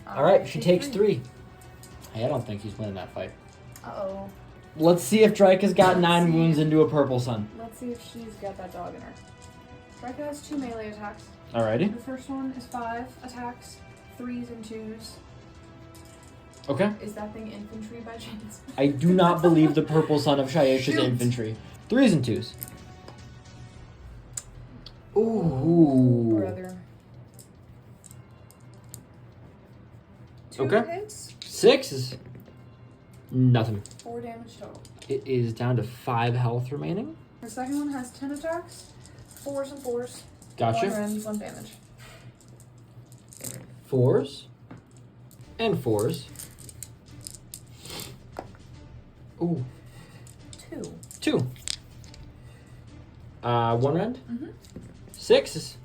Alright, she takes 3. Hey, I don't think he's winning that fight. Uh-oh. Let's see if Drake has got 9 wounds into a Purple Sun. Let's see if she's got that dog in her. Drake has 2 melee attacks. Alrighty. The first one is 5 attacks, 3s and 2s. Okay. Is that thing infantry by chance? I do not believe the Purple Son of Shyish is infantry. 3s and 2s. Ooh. Brother. 2 Okay. hits, 6 is nothing. 4 damage total. It is down to 5 health remaining. The second one has 10 attacks, 4s and 4s. Gotcha. 1 rend, 1 damage. 4s and 4s. Ooh. 2. 2. 1 rend. 6 is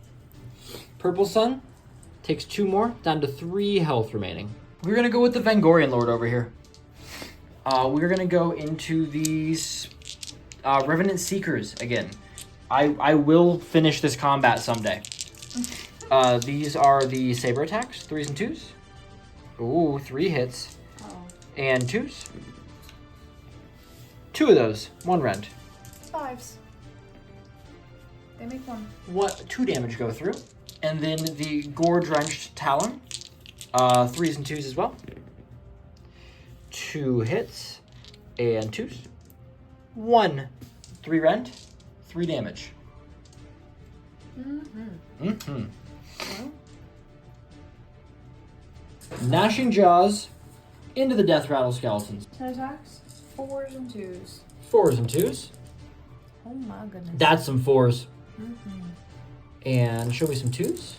Purple Sun takes 2 more, down to 3 health remaining. We're gonna go with the Vangorian Lord over here. We're gonna go into these Revenant Seekers again. I will finish this combat someday. These are the saber attacks, 3s and 2s. Ooh, 3 hits. Oh. And 2s. 2 of those, 1 rend. 5s. They make 1. 2 damage go through. And then the Gore-Drenched Talon, 3s and 2s as well. 2 hits and 2s. 1, 3 rend, 3 damage. Well, Gnashing Jaws into the Death Rattle Skeletons. 10 attacks, 4s and 2s. 4s and 2s. Oh my goodness. That's some 4s. And show me some 2s.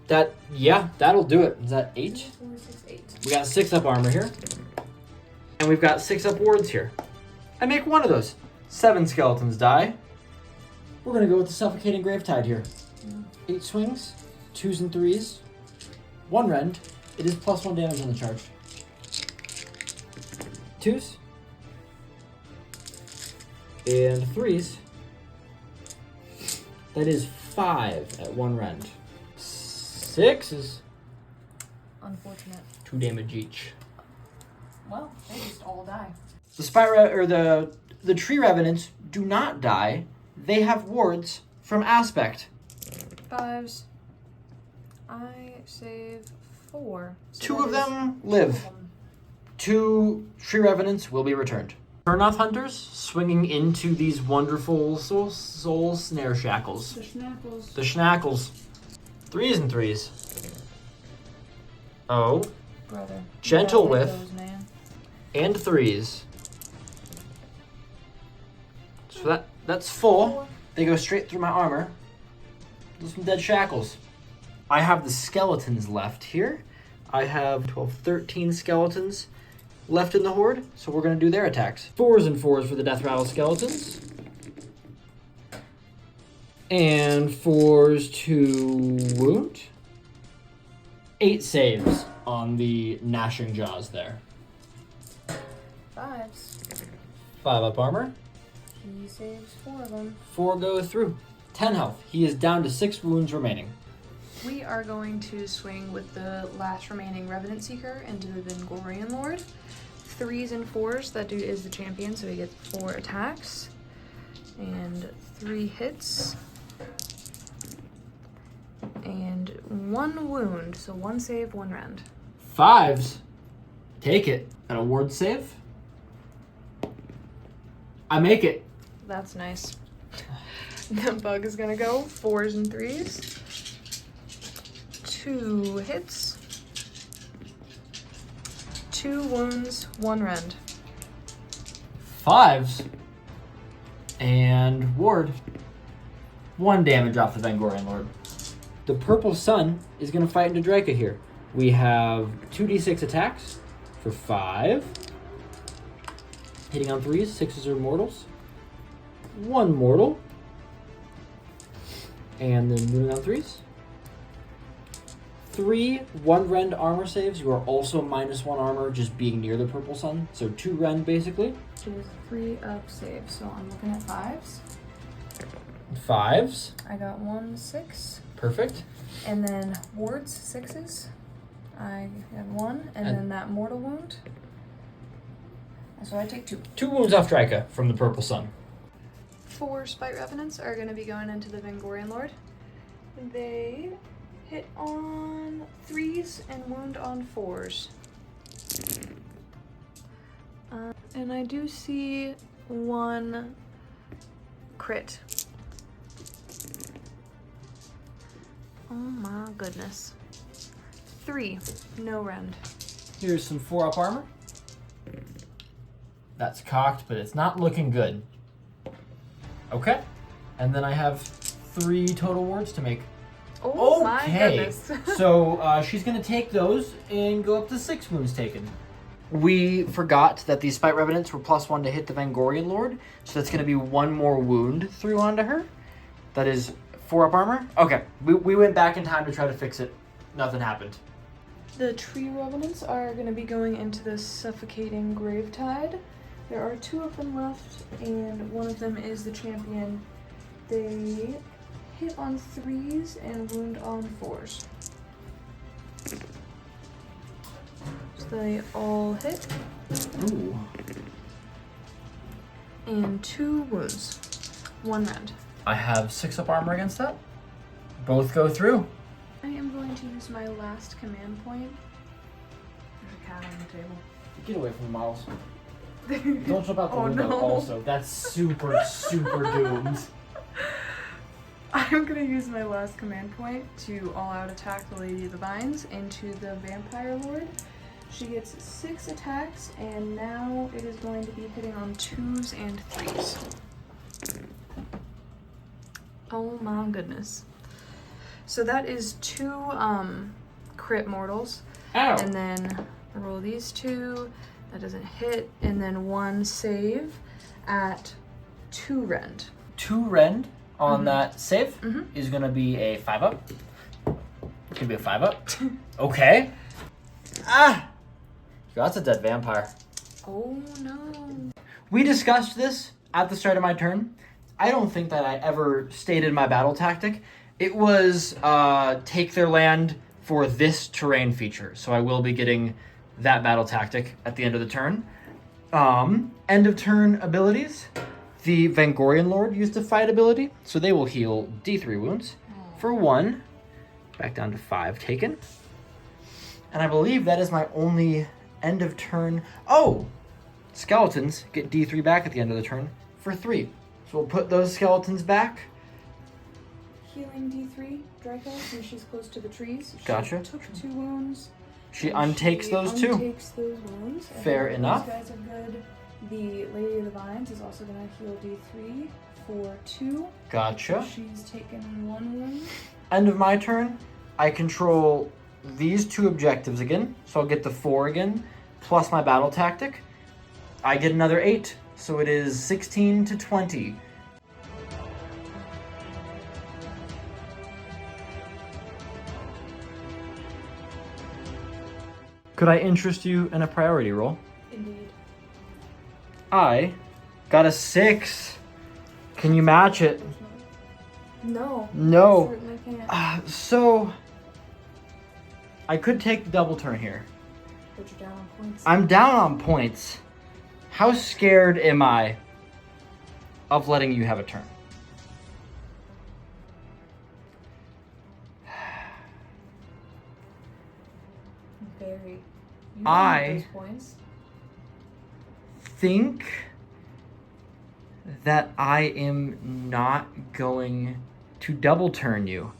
That'll do it. Is that 8? 4, 6, 8. We got 6 up armor here. And we've got 6 up wards here. I make 1 of those. 7 skeletons die. We're gonna go with the Suffocating Gravetide here. 8 swings, 2s and 3s, 1 rend. It is +1 damage on the charge. 2s. And 3s. That is 5 at 1 rend. 6s. Unfortunate. 2 damage each. Well, they just all die. The tree revenants do not die. They have wards from aspect. 5s. I save 4. So 2 that of is them 2 live. of them. 2 tree revenants will be returned. Burnoth hunters swinging into these wonderful soul snare shackles. The schnackles. The schnackles. 3s and 3s. Oh. Brother. Gentle You gotta hit whiff. those, man. And 3s. So that's 4. They go straight through my armor. Those some dead shackles. I have the skeletons left here. I have 12, 13 skeletons left in the horde, so we're going to do their attacks. 4s and 4s for the death rattle skeletons. And 4s to wound. 8 saves on the gnashing jaws there. 5s. 5 up armor. He saves 4 of them. 4 go through. 10 health. He is down to 6 wounds remaining. We are going to swing with the last remaining Revenant Seeker into the Vengorian Lord. 3s and 4s, that dude is the champion, so he gets 4 attacks. And 3 hits. And 1 wound, so 1 save, 1 rend. 5s. Take it. An award save. I make it. That's nice. The bug is gonna go 4s and 3s. 2 hits. 2 wounds, 1 rend. 5s. And ward. 1 damage off the Vengorian Lord. The purple sun is going to fight into Draca here. We have 2d6 attacks for 5. Hitting on 3s, 6s are mortals. 1 mortal. And then moving on 3s. 3 1 rend armor saves. You are also -1 armor just being near the purple sun. So 2 rend basically. It is 3 up save, so I'm looking at 5s. 5s. I got 1 6. Perfect. And then wards 6s. I have 1, and then that mortal wound. So I take 2. 2 wounds off Draca from the purple sun. 4 Spite Revenants are going to be going into the Vengorian Lord. They hit on 3s and wound on 4s. And I do see 1 crit. Oh my goodness. 3, no rend. Here's some 4 up armor. That's cocked, but it's not looking good. Okay. And then I have 3 total wards to make. Oh my goodness. So she's going to take those and go up to 6 wounds taken. We forgot that these Spite Revenants were +1 to hit the Vengorian Lord, so that's going to be 1 more wound through onto her. That is 4 up armor. Okay, we went back in time to try to fix it. Nothing happened. The tree revenants are going to be going into the suffocating gravetide. There are 2 of them left, and one of them is the champion. They hit on 3s and wound on 4s. So they all hit. Ooh. And 2 wounds. 1 rend. I have 6 up armor against that. Both go through. I am going to use my last command point. There's a cat on the table. Get away from the models. Don't jump out the Oh, window no. also. That's super, super doomed. I'm going to use my last command point to all-out attack the Lady of the Vines into the Vampire Lord. She gets 6 attacks, and now it is going to be hitting on 2s and 3s. Oh my goodness. So that is 2 crit mortals. Ow! And then roll these 2. That doesn't hit. And then 1 save at 2 rend. 2 rend on that save Mhm. is going to be a 5 up. It's going to be a 5 up. Okay. Ah! That's a dead vampire. Oh no. We discussed this at the start of my turn. I don't think that I ever stated my battle tactic. It was take their land, for this terrain feature. So I will be getting that battle tactic at the end of the turn. End of turn abilities. The Vangorian Lord used a fight ability, so they will heal D3 wounds for 1. Back down to 5 taken. And I believe that is my only end of turn. Oh! Skeletons get D3 back at the end of the turn for 3. So we'll put those skeletons back. Healing D3, Draco, since she's close to the trees. She Gotcha. took 2 wounds. She untakes those two. Untakes those wounds. Fair enough. Those guys are good. The Lady of the Vines is also going to heal D3 for 2. Gotcha. She's taken 1 wound. End of my turn. I control these 2 objectives again. So I'll get the 4 again, plus my battle tactic. I get another 8. So it is 16 to 20. Could I interest you in a priority roll? Indeed. I got a 6. Can you match it? No. No. I certainly can't. So I could take the double turn here. But you're down on points. I'm down on points. How scared am I of letting you have a turn? Very. You I- need those points. Think that I am not going to double turn you.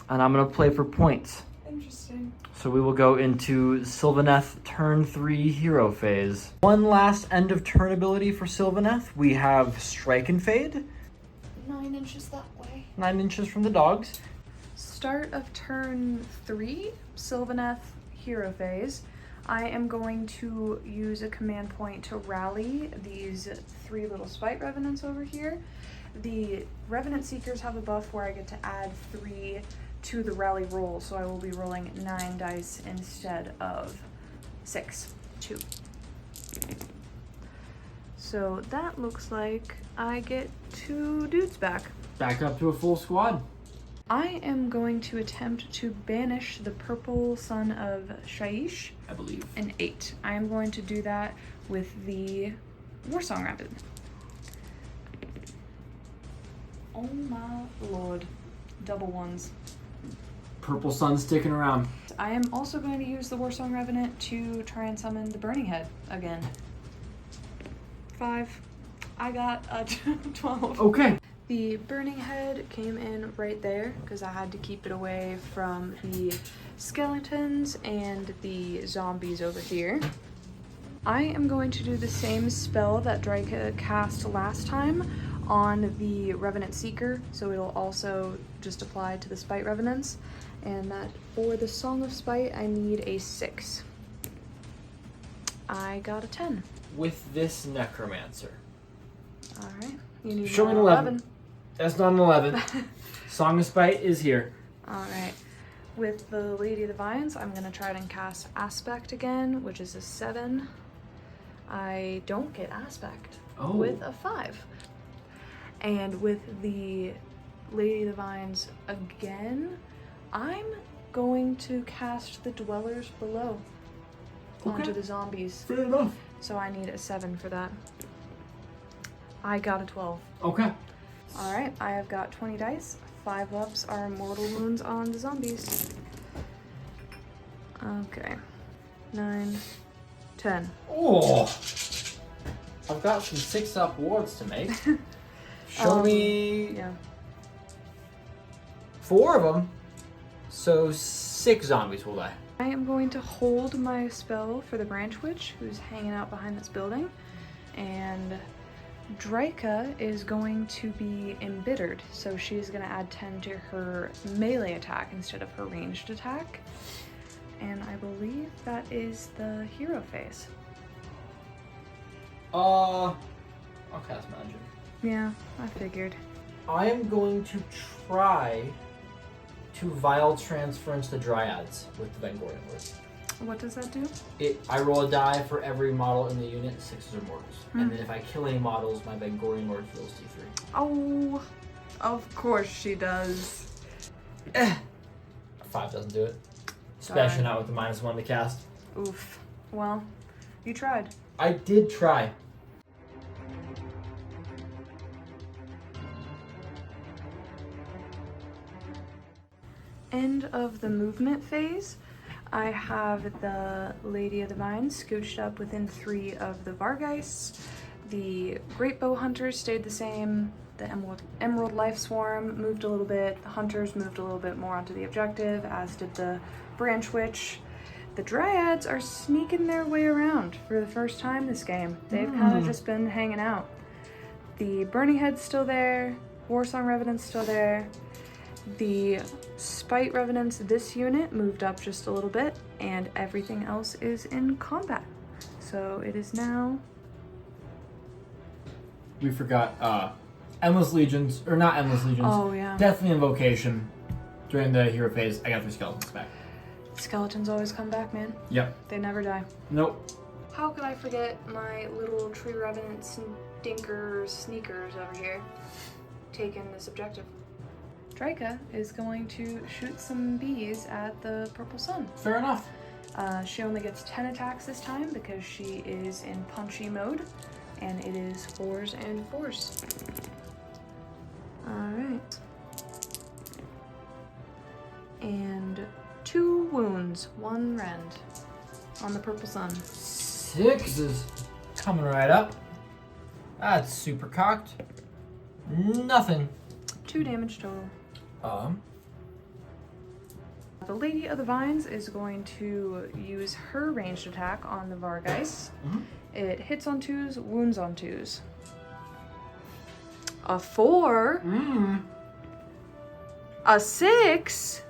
And I'm going to play for points. Interesting. So we will go into Sylvaneth turn 3 hero phase. One last end of turn ability for Sylvaneth. We have Strike and Fade. 9 inches that way. 9 inches from the dogs. Start of turn 3, Sylvaneth hero phase. I am going to use a command point to rally these 3 little spite revenants over here. The Revenant Seekers have a buff where I get to add 3 to the rally roll, so I will be rolling 9 dice instead of 6. 2. So that looks like I get 2 dudes back. Back up to a full squad. I am going to attempt to banish the purple son of Shaish, I believe. an 8. I am going to do that with the Warsong Rapid. Oh my lord. Double ones. Purple sun sticking around. I am also going to use the Warsong Revenant to try and summon the Burning Head again. 5. I got a 12. Okay. The Burning Head came in right there because I had to keep it away from the skeletons and the zombies over here. I am going to do the same spell that Draika cast last time on the Revenant Seeker, so it'll also just apply to the Spite Revenants. And that for the Song of Spite, I need a 6. I got a 10. With this necromancer. Alright, you need Show me an an 11. That's not an 11. Song of Spite is here. Alright, with the Lady of the Vines, I'm going to try and cast Aspect again, which is a 7. I don't get Aspect with a 5. And with the Lady of the Vines again, I'm going to cast the Dwellers Below onto the zombies. Fair enough. So I need a 7 for that. I got a 12. Okay. Alright, I have got 20 dice. 5 ups are mortal wounds on the zombies. Okay. 9, 10. Oh. I've got some 6-up wards to make. Show me Yeah. 4 of them. So 6 zombies will die. I am going to hold my spell for the Branch Witch, who's hanging out behind this building. And Draika is going to be embittered, so she's going to add 10 to her melee attack instead of her ranged attack. And I believe that is the hero phase. I'll cast magic. Yeah, I figured. I am going to try to Vile Transference the Dryads with the Vangorian Lord. What does that do? I roll a die for every model in the unit, 6s or mortals. And then if I kill any models, my Vangorian Lord heals D3. Oh, of course she does. 5 doesn't do it. Especially not with the -1 to cast. Oof. Well, you tried. I did try. End of the movement phase. I have the Lady of the Vines scooched up within 3 of the Vargeists. The Great Bow Hunters stayed the same. The Emerald Life Swarm moved a little bit. The Hunters moved a little bit more onto the objective, as did the Branch Witch. The Dryads are sneaking their way around for the first time this game. They've kind of just been hanging out. The Burning Head's still there. Warsong Revenant's still there. The Spite Revenants, this unit moved up just a little bit, and everything else is in combat. So it is now... We forgot Endless Legions, or not Endless Legions. Oh, yeah. Deathly Invocation. During the hero phase, I got 3 skeletons back. Skeletons always come back, man. Yep. They never die. Nope. How could I forget my little Tree Revenant sneakers over here taking this objective? Draika is going to shoot some bees at the Purple Sun. Fair enough. She only gets 10 attacks this time because she is in punchy mode, and it is 4s and 4s. Alright. And 2 wounds, 1 rend on the Purple Sun. 6 is coming right up. That's super cocked. Nothing. 2 damage total. The Lady of the Vines is going to use her ranged attack on the Vargeist. It hits on 2s, wounds on 2s. A 4. A 6.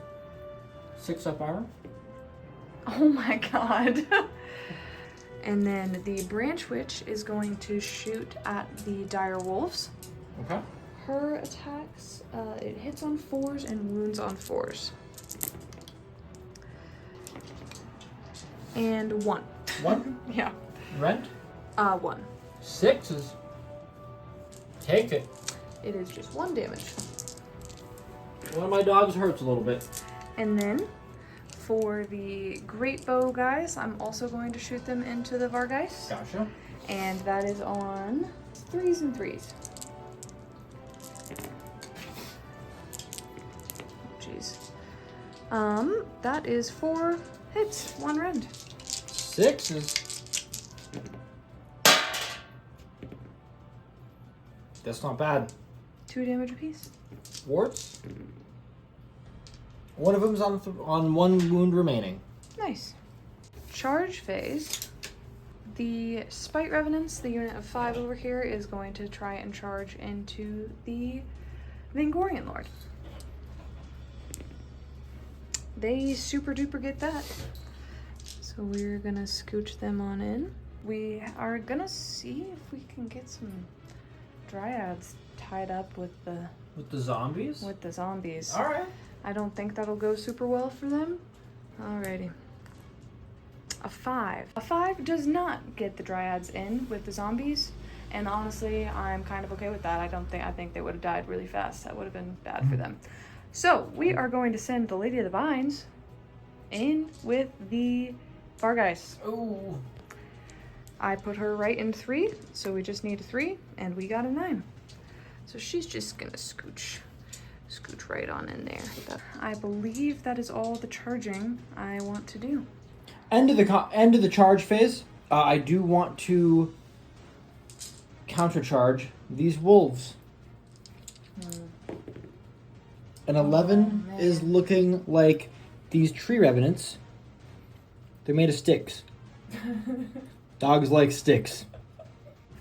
6 up armor. Oh my god. And then the Branch Witch is going to shoot at the Dire Wolves. Okay. Her attacks, it hits on 4s and wounds on 4s. And 1. 1? Yeah. Rent? 1. 6 is... Take it. It is just 1 damage. One of my dogs hurts a little bit. And then, for the Great Bow guys, I'm also going to shoot them into the Vargeist. Gotcha. And that is on 3s and 3s. Jeez. That is 4 hits, 1 rend. 6 is... That's not bad. 2 damage apiece. Warts? One of them's on 1 wound remaining. Nice. Charge phase. The Spite Revenants, the unit of 5 over here, is going to try and charge into the Vangorian Lord. They super duper get that. So we're gonna scooch them on in. We are gonna see if we can get some Dryads tied up with the zombies? With the zombies. Alright. I don't think that'll go super well for them. Alrighty. A 5. A 5 does not get the Dryads in with the zombies, and honestly, I'm kind of okay with that. I think they would have died really fast. That would have been bad for them. So, we are going to send the Lady of the Vines in with the Vargeist. Ooh. I put her right in 3, so we just need a 3, and we got a 9. So she's just gonna scooch right on in there. I believe that is all the charging I want to do. End of the charge phase. I do want to countercharge these wolves. An 11 is looking like these tree revenants. They're made of sticks. Dogs like sticks.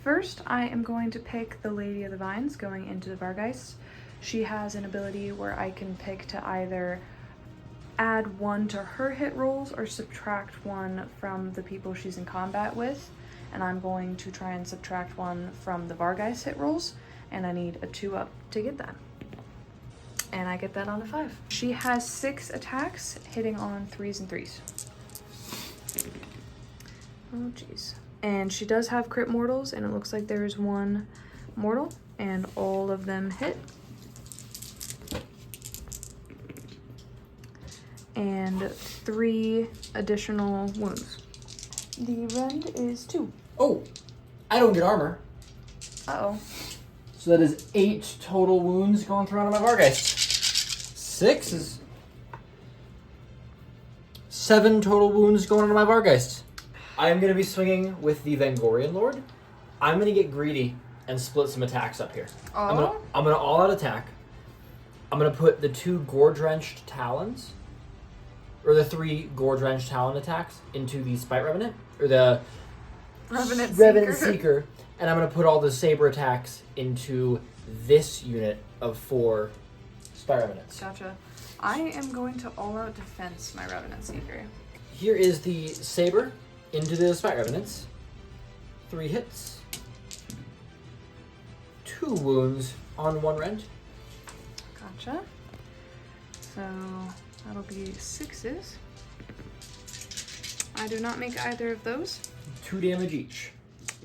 First, I am going to pick the Lady of the Vines going into the Vargeist. She has an ability where I can pick to either add 1 to her hit rolls or subtract 1 from the people she's in combat with. And I'm going to try and subtract 1 from the Vargeist hit rolls, and I need a 2 up to get that. And I get that on a 5. She has 6 attacks, hitting on 3s and 3s. Oh, jeez. And she does have crit mortals, and it looks like there is 1 mortal, and all of them hit. and 3 additional wounds. The rend is 2. Oh, I don't get armor. Uh-oh. So that is 8 total wounds going through on my Vargeist. 6 is 7 total wounds going on my Vargeist. I am going to be swinging with the Vengorian Lord. I'm going to get greedy and split some attacks up here. Oh. I'm gonna all out attack. I'm gonna put the 2 gore-drenched talons, or the 3 gore-drenched talon attacks into the Spite Revenant, or the Revenant Seeker, and I'm gonna put all the saber attacks into this unit of 4 Spite Revenants. Gotcha. I am going to all-out defense my Revenant Seeker. Here is the saber into the Spite Revenants. 3 hits. 2 wounds on 1 rend. Gotcha. So that'll be 6s. I do not make either of those. 2 damage each.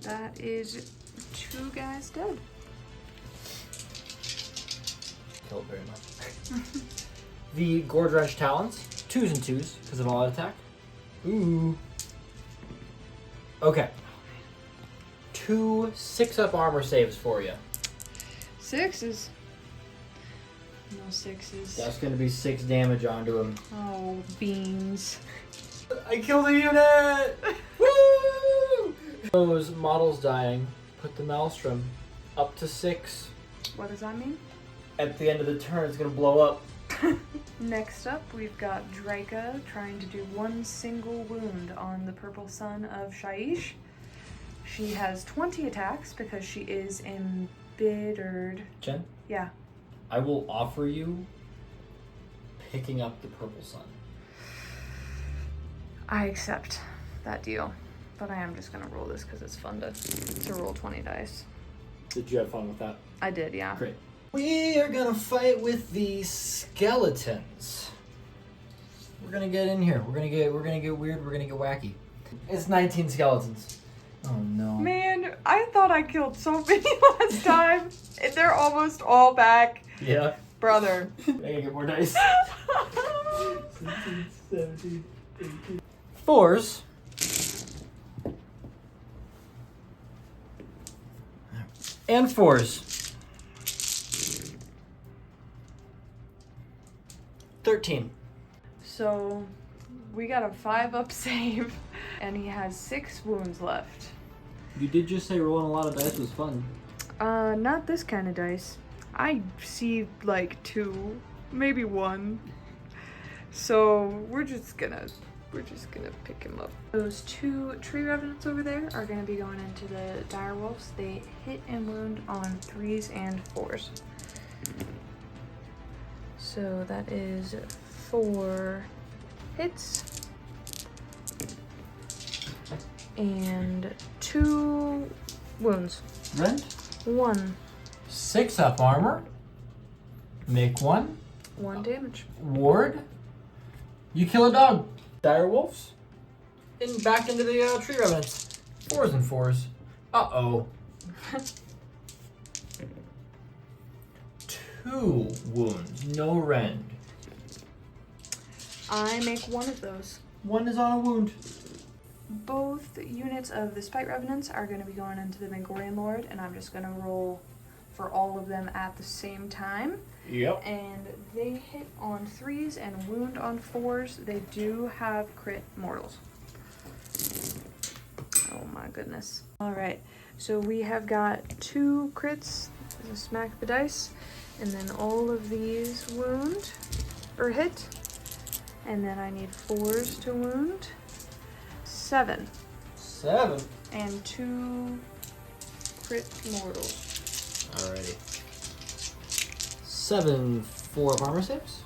That is 2 guys dead. Killed very much. The gore-drenched talons. 2s and 2s because of all-out attack. Ooh. Okay. 2 6-up armor saves for you. 6s. No 6s. That's going to be 6 damage onto him. Oh, beans. I killed a unit! Woo! Those models dying. Put the Maelstrom up to 6. What does that mean? At the end of the turn, it's going to blow up. Next up, we've got Draika trying to do 1 single wound on the Purple Sun of Shaiish. She has 20 attacks because she is embittered. Jen? Yeah. I will offer you picking up the Purple Sun. I accept that deal, but I am just gonna roll this because it's fun to roll 20 dice. Did you have fun with that? I did, yeah. Great. We are gonna fight with the skeletons. We're gonna get in here. We're gonna get weird. We're gonna get wacky. It's 19 skeletons. Oh no. Man, I thought I killed so many last time, and they're almost all back. Yeah. Brother. I gotta get more dice. 16, 17, 18. 4s. And 4s. 13. So, we got a 5-up save, and he has 6 wounds left. You did just say rolling a lot of dice was fun. Not this kind of dice. I see like 2, maybe 1. So we're just gonna pick him up. Those 2 tree revenants over there are gonna be going into the dire wolves. They hit and wound on 3s and 4s. So that is 4 hits and 2 wounds. Rend? 1. 6-up armor. Make 1. 1 damage. Ward. You kill a dog. Dire wolves. And back into the tree revenants. 4s and 4s. Uh-oh. 2 wounds. No rend. I make 1 of those. 1 is on a wound. Both units of the Spite Revenants are going to be going into the Vengorian Lord, and I'm just going to roll for all of them at the same time. Yep. And they hit on 3s and wound on 4s. They do have crit mortals. Oh my goodness. Alright, so we have got 2 crits. Smack the dice. And then all of these wound, or hit. And then I need 4s to wound. 7. 7. And 2 crit mortals. Alrighty. 7 4 armor saves.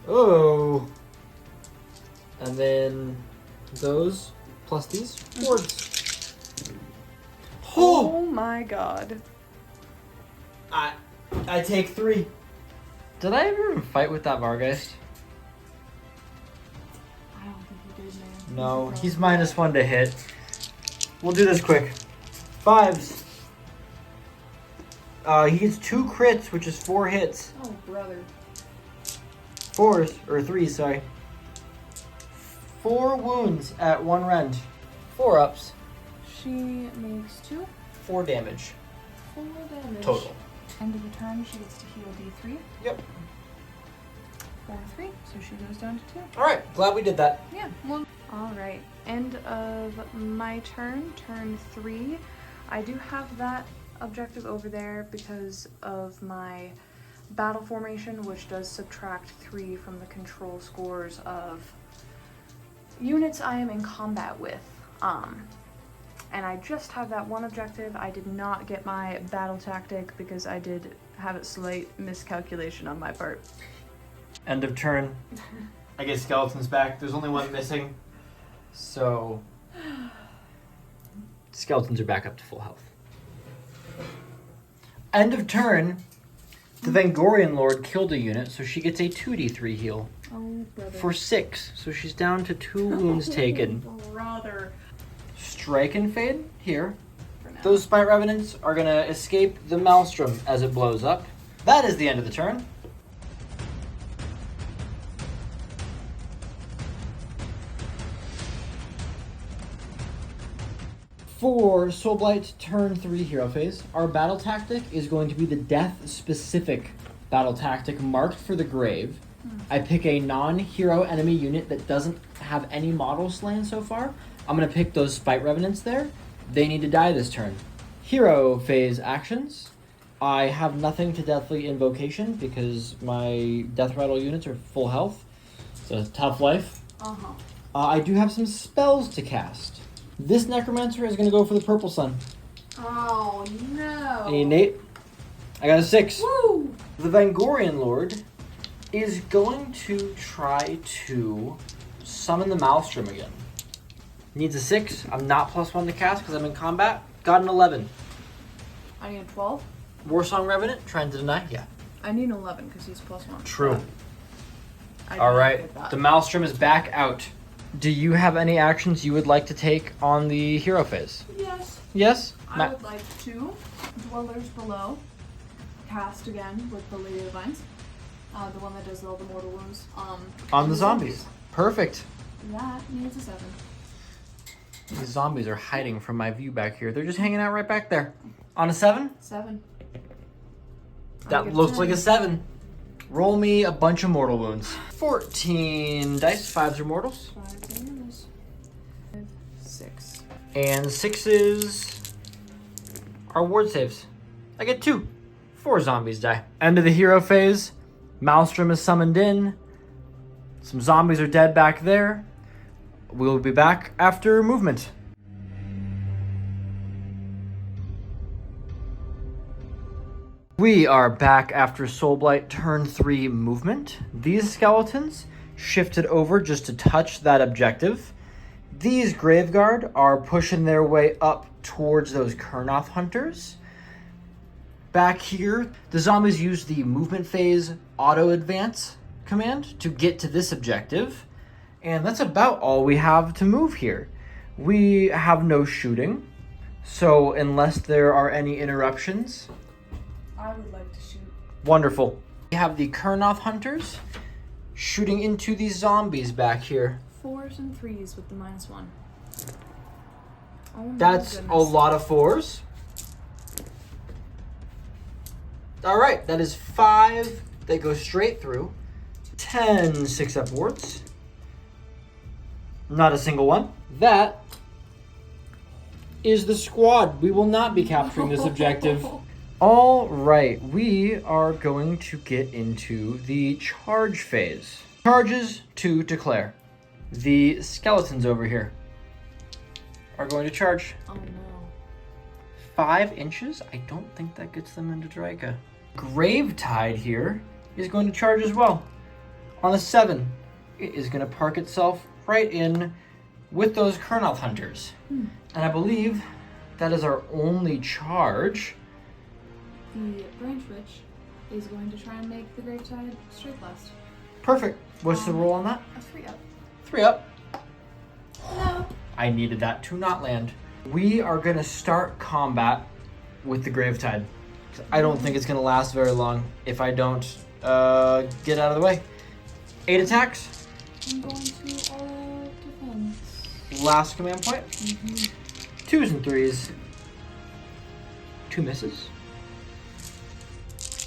Oh. And then those plus these wards. Oh my god. I take 3. Did I ever even fight with that Vargeist? I don't think you did, man. No, he's -1 to hit. We'll do this quick. 5s. He gets 2 crits, which is 4 hits. Oh, brother. 4s, or 3s, sorry. 4 wounds at 1 rend. 4 ups. She makes 2. 4 damage. 4 damage. Total. End of the turn, she gets to heal D3. Yep. 4 and 3, so she goes down to 2. Alright, glad we did that. Yeah, well. Alright, end of my turn, turn 3. I do have that objective over there because of my battle formation, which does subtract 3 from the control scores of units I am in combat with. And I just have that one objective. I did not get my battle tactic because I did have a slight miscalculation on my part. End of turn. I get skeletons back. There's only one missing. So skeletons are back up to full health. End of turn. The Vangorian Lord killed a unit, so she gets a 2d3 heal. Oh, brother. For 6. So she's down to 2 wounds taken. Brother. Strike and fade here. For now. Those Spite Revenants are going to escape the Maelstrom as it blows up. That is the end of the turn. For Soulblight turn 3 hero phase, our battle tactic is going to be the death-specific battle tactic marked for the grave. I pick a non-hero enemy unit that doesn't have any models slain so far. I'm going to pick those Spite Revenants there. They need to die this turn. Hero phase actions. I have nothing to Deathly Invocation because my Death Rattle units are full health. It's a tough life. I do have some spells to cast. This Necromancer is going to go for the Purple Sun. Oh, no. I need an 8. I got a 6. Woo! The Vangorian Lord is going to try to summon the Maelstrom again. Needs a 6. I'm not +1 to cast because I'm in combat. Got an 11. I need a 12. Warsong Revenant, trying to deny? Yeah. I need an 11 because he's +1. True. I All did not right. get that. The Maelstrom is back out. Do you have any actions you would like to take on the hero phase? Yes. Yes? I would like to Dwellers Below cast again with the Lady of the Vines. The one that does all the mortal wounds. On the zombies. Perfect. That needs a 7. These zombies are hiding from my view back here. They're just hanging out right back there. On a 7? 7. That looks like a 7. Roll me a bunch of mortal wounds. 14 dice. 5s are mortals. 5 damage. 6. And 6s are ward saves. I get 2. 4 zombies die. End of the hero phase. Maelstrom is summoned in. Some zombies are dead back there. We'll be back after movement. We are back after Soulblight turn 3 movement. These skeletons shifted over just to touch that objective. These Graveguard are pushing their way up towards those Kurnoth hunters. Back here, the zombies use the movement phase auto advance command to get to this objective. And that's about all we have to move here. We have no shooting, so unless there are any interruptions, I would like to shoot. wonderful. We have the Kurnoth hunters shooting into these zombies back here. 4s and 3s with the -1. Oh my That's goodness. a lot of 4s. All right, that is 5 that go straight through. 10 6-up wards. Not a single one. That is the squad. We will not be capturing this objective. All right, we are going to get into the charge phase. Charges to declare. The skeletons over here are going to charge. Oh no. 5 inches? I don't think that gets them into Draika. Gravetide here is going to charge as well. On a 7, it is going to park itself right in with those Kurnoth hunters. And I believe that is our only charge. The Branch Witch is going to try and make the Gravetide straight blast. Perfect. What's the roll on that? A 3-up. 3 up. No. I needed that to not land. We are going to start combat with the Gravetide. I don't think it's going to last very long if I don't get out of the way. 8 attacks. I'm going to all defense. Last command point. 2s and 3s. 2 misses.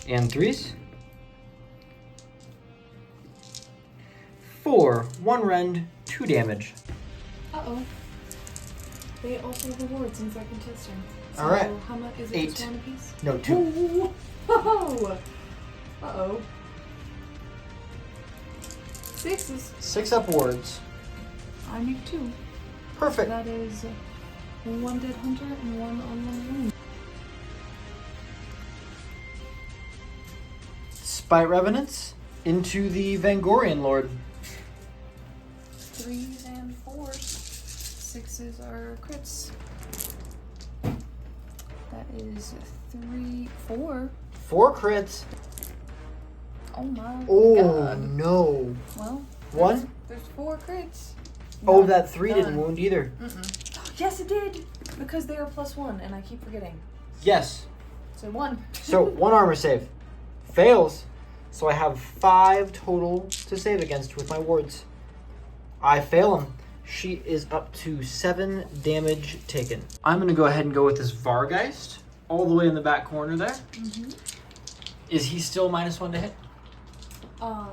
And 3s. 4. 1 rend, 2 damage. Uh-oh. They also have rewards since they're contesting. So All right. How much is it? 8. Just 1 apiece? No, 2. Ooh. Oh. Uh-oh. 6s. 6 up wards. I need 2. Perfect. That is 1 dead hunter and 1 on 1 wound. Spite Revenants into the Vangorian Lord. 3s and 4s. 6s are crits. That is 3, 4. 4 crits. Oh my Oh god. no. Well, 1? there's 4 crits. Oh, None. that 3 didn't None. wound either. Yes, it did! Because they are +1 and I keep forgetting. Yes. So 1. So 1 armor save. Fails. So I have 5 total to save against with my wards. I fail him. She is up to 7 damage taken. I'm going to go ahead and go with this Vargeist all the way in the back corner there. Is he still -1 to hit? I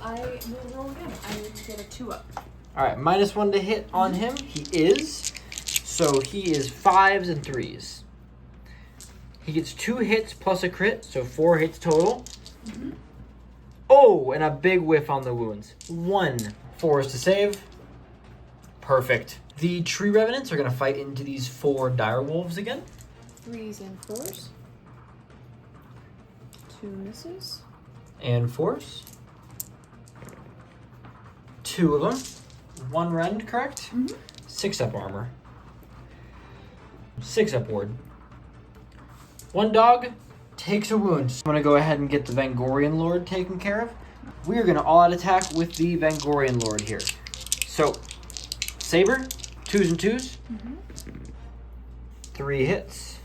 will roll again. I will get a 2 up. All right, -1 to hit on him. He is. So he is 5s and 3s. He gets 2 hits plus a crit, so 4 hits total. Oh, and a big whiff on the wounds. 1. 4 is to save. Perfect. The Tree Revenants are going to fight into these 4 dire wolves again. 3s and 4s. 2 misses. And 4s. 2 of them. 1 rend, correct? 6 up armor. 6 up ward. 1 dog takes a wound. I'm going to go ahead and get the Vangorian Lord taken care of. We are going to all-out attack with the Vangorian Lord here. So, Saber, 2s and 2s. 3 hits.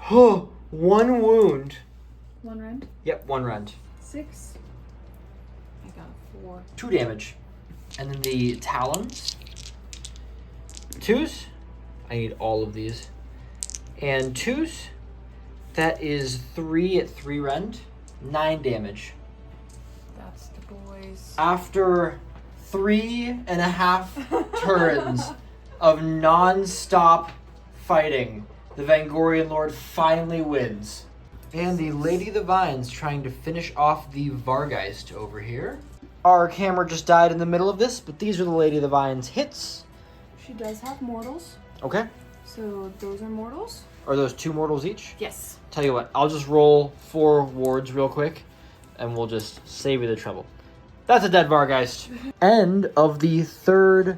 Oh, 1 wound. 1 rend. Yep, 1 rend. 6. I got 4. 2 damage. And then the Talons. 2s. I need all of these. And 2s. That is 3 at 3 rend. 9 damage. That's the boys. After 3.5 turns of non-stop fighting, the Vangorian Lord finally wins. And the Lady of the Vines trying to finish off the Vargeist over here. Our camera just died in the middle of this, but these are the Lady of the Vines hits. She does have mortals. Okay. So those are mortals? Are those 2 mortals each? Yes. Tell you what, I'll just roll 4 wards real quick, and we'll just save you the trouble. That's a dead Vargeist. End of the 3rd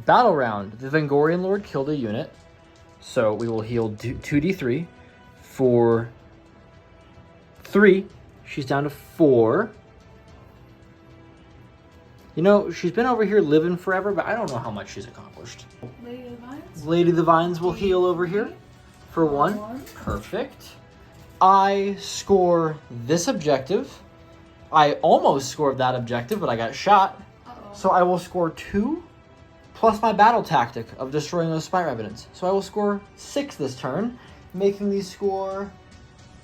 battle round. The Vangorian Lord killed a unit, so we will heal 2d3 for 3. She's down to 4. You know, she's been over here living forever, but I don't know how much she's accomplished. Lady of the Vines? Lady of the Vines will heal over here for 1. Perfect. I score this objective. I almost scored that objective, but I got shot. So I will score 2 plus my battle tactic of destroying those Spite Revenants. So I will score 6 this turn, making the score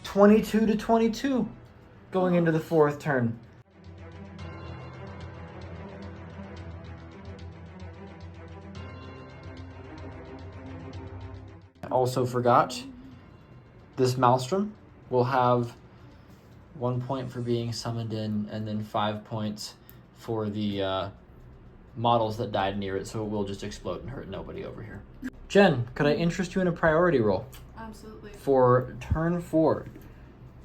22 to 22 going into the 4th turn. I also forgot this Maelstrom will have 1 point for being summoned in, and then 5 points for the models that died near it, so it will just explode and hurt nobody over here. Jen, could I interest you in a priority roll? Absolutely. For turn 4.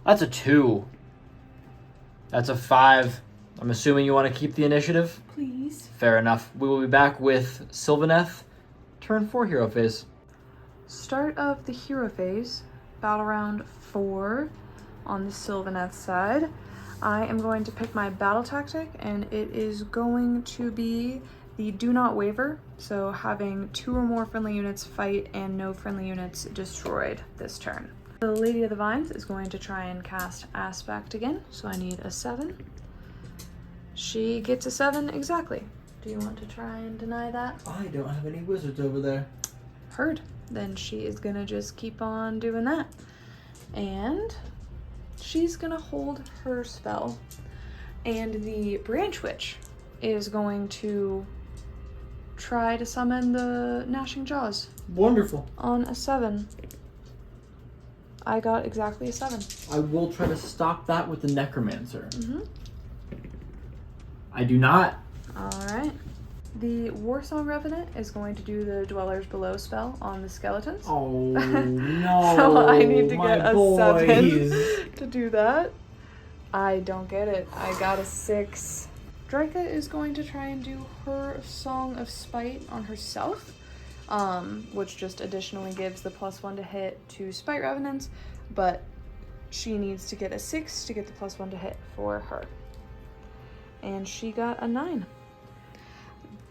That's a 2. That's a 5. I'm assuming you want to keep the initiative? Please. Fair enough. We will be back with Sylvaneth, turn 4 hero phase. Start of the hero phase, battle round 4 on the Sylvaneth side. I am going to pick my battle tactic, and it is going to be the do not waver, so having 2 or more friendly units fight and no friendly units destroyed this turn. The Lady of the Vines is going to try and cast Aspect again, so I need a 7. She gets a 7 exactly. Do you want to try and deny that? I don't have any wizards over there. Heard. Then she is gonna just keep on doing that. And she's gonna hold her spell. And the branch witch is going to try to summon the gnashing jaws. Wonderful. On a 7. I got exactly a 7. I will try to stop that with the necromancer. Mm-hmm. I do not. Alright. The Warsong Revenant is going to do the Dwellers Below spell on the skeletons. Oh no. So I need to my get a boys. 7 to do that. I don't get it. I got a 6. Draika is going to try and do her Song of Spite on herself, which just additionally gives the +1 to hit to Spite Revenants, but she needs to get a 6 to get the +1 to hit for her. And she got a 9.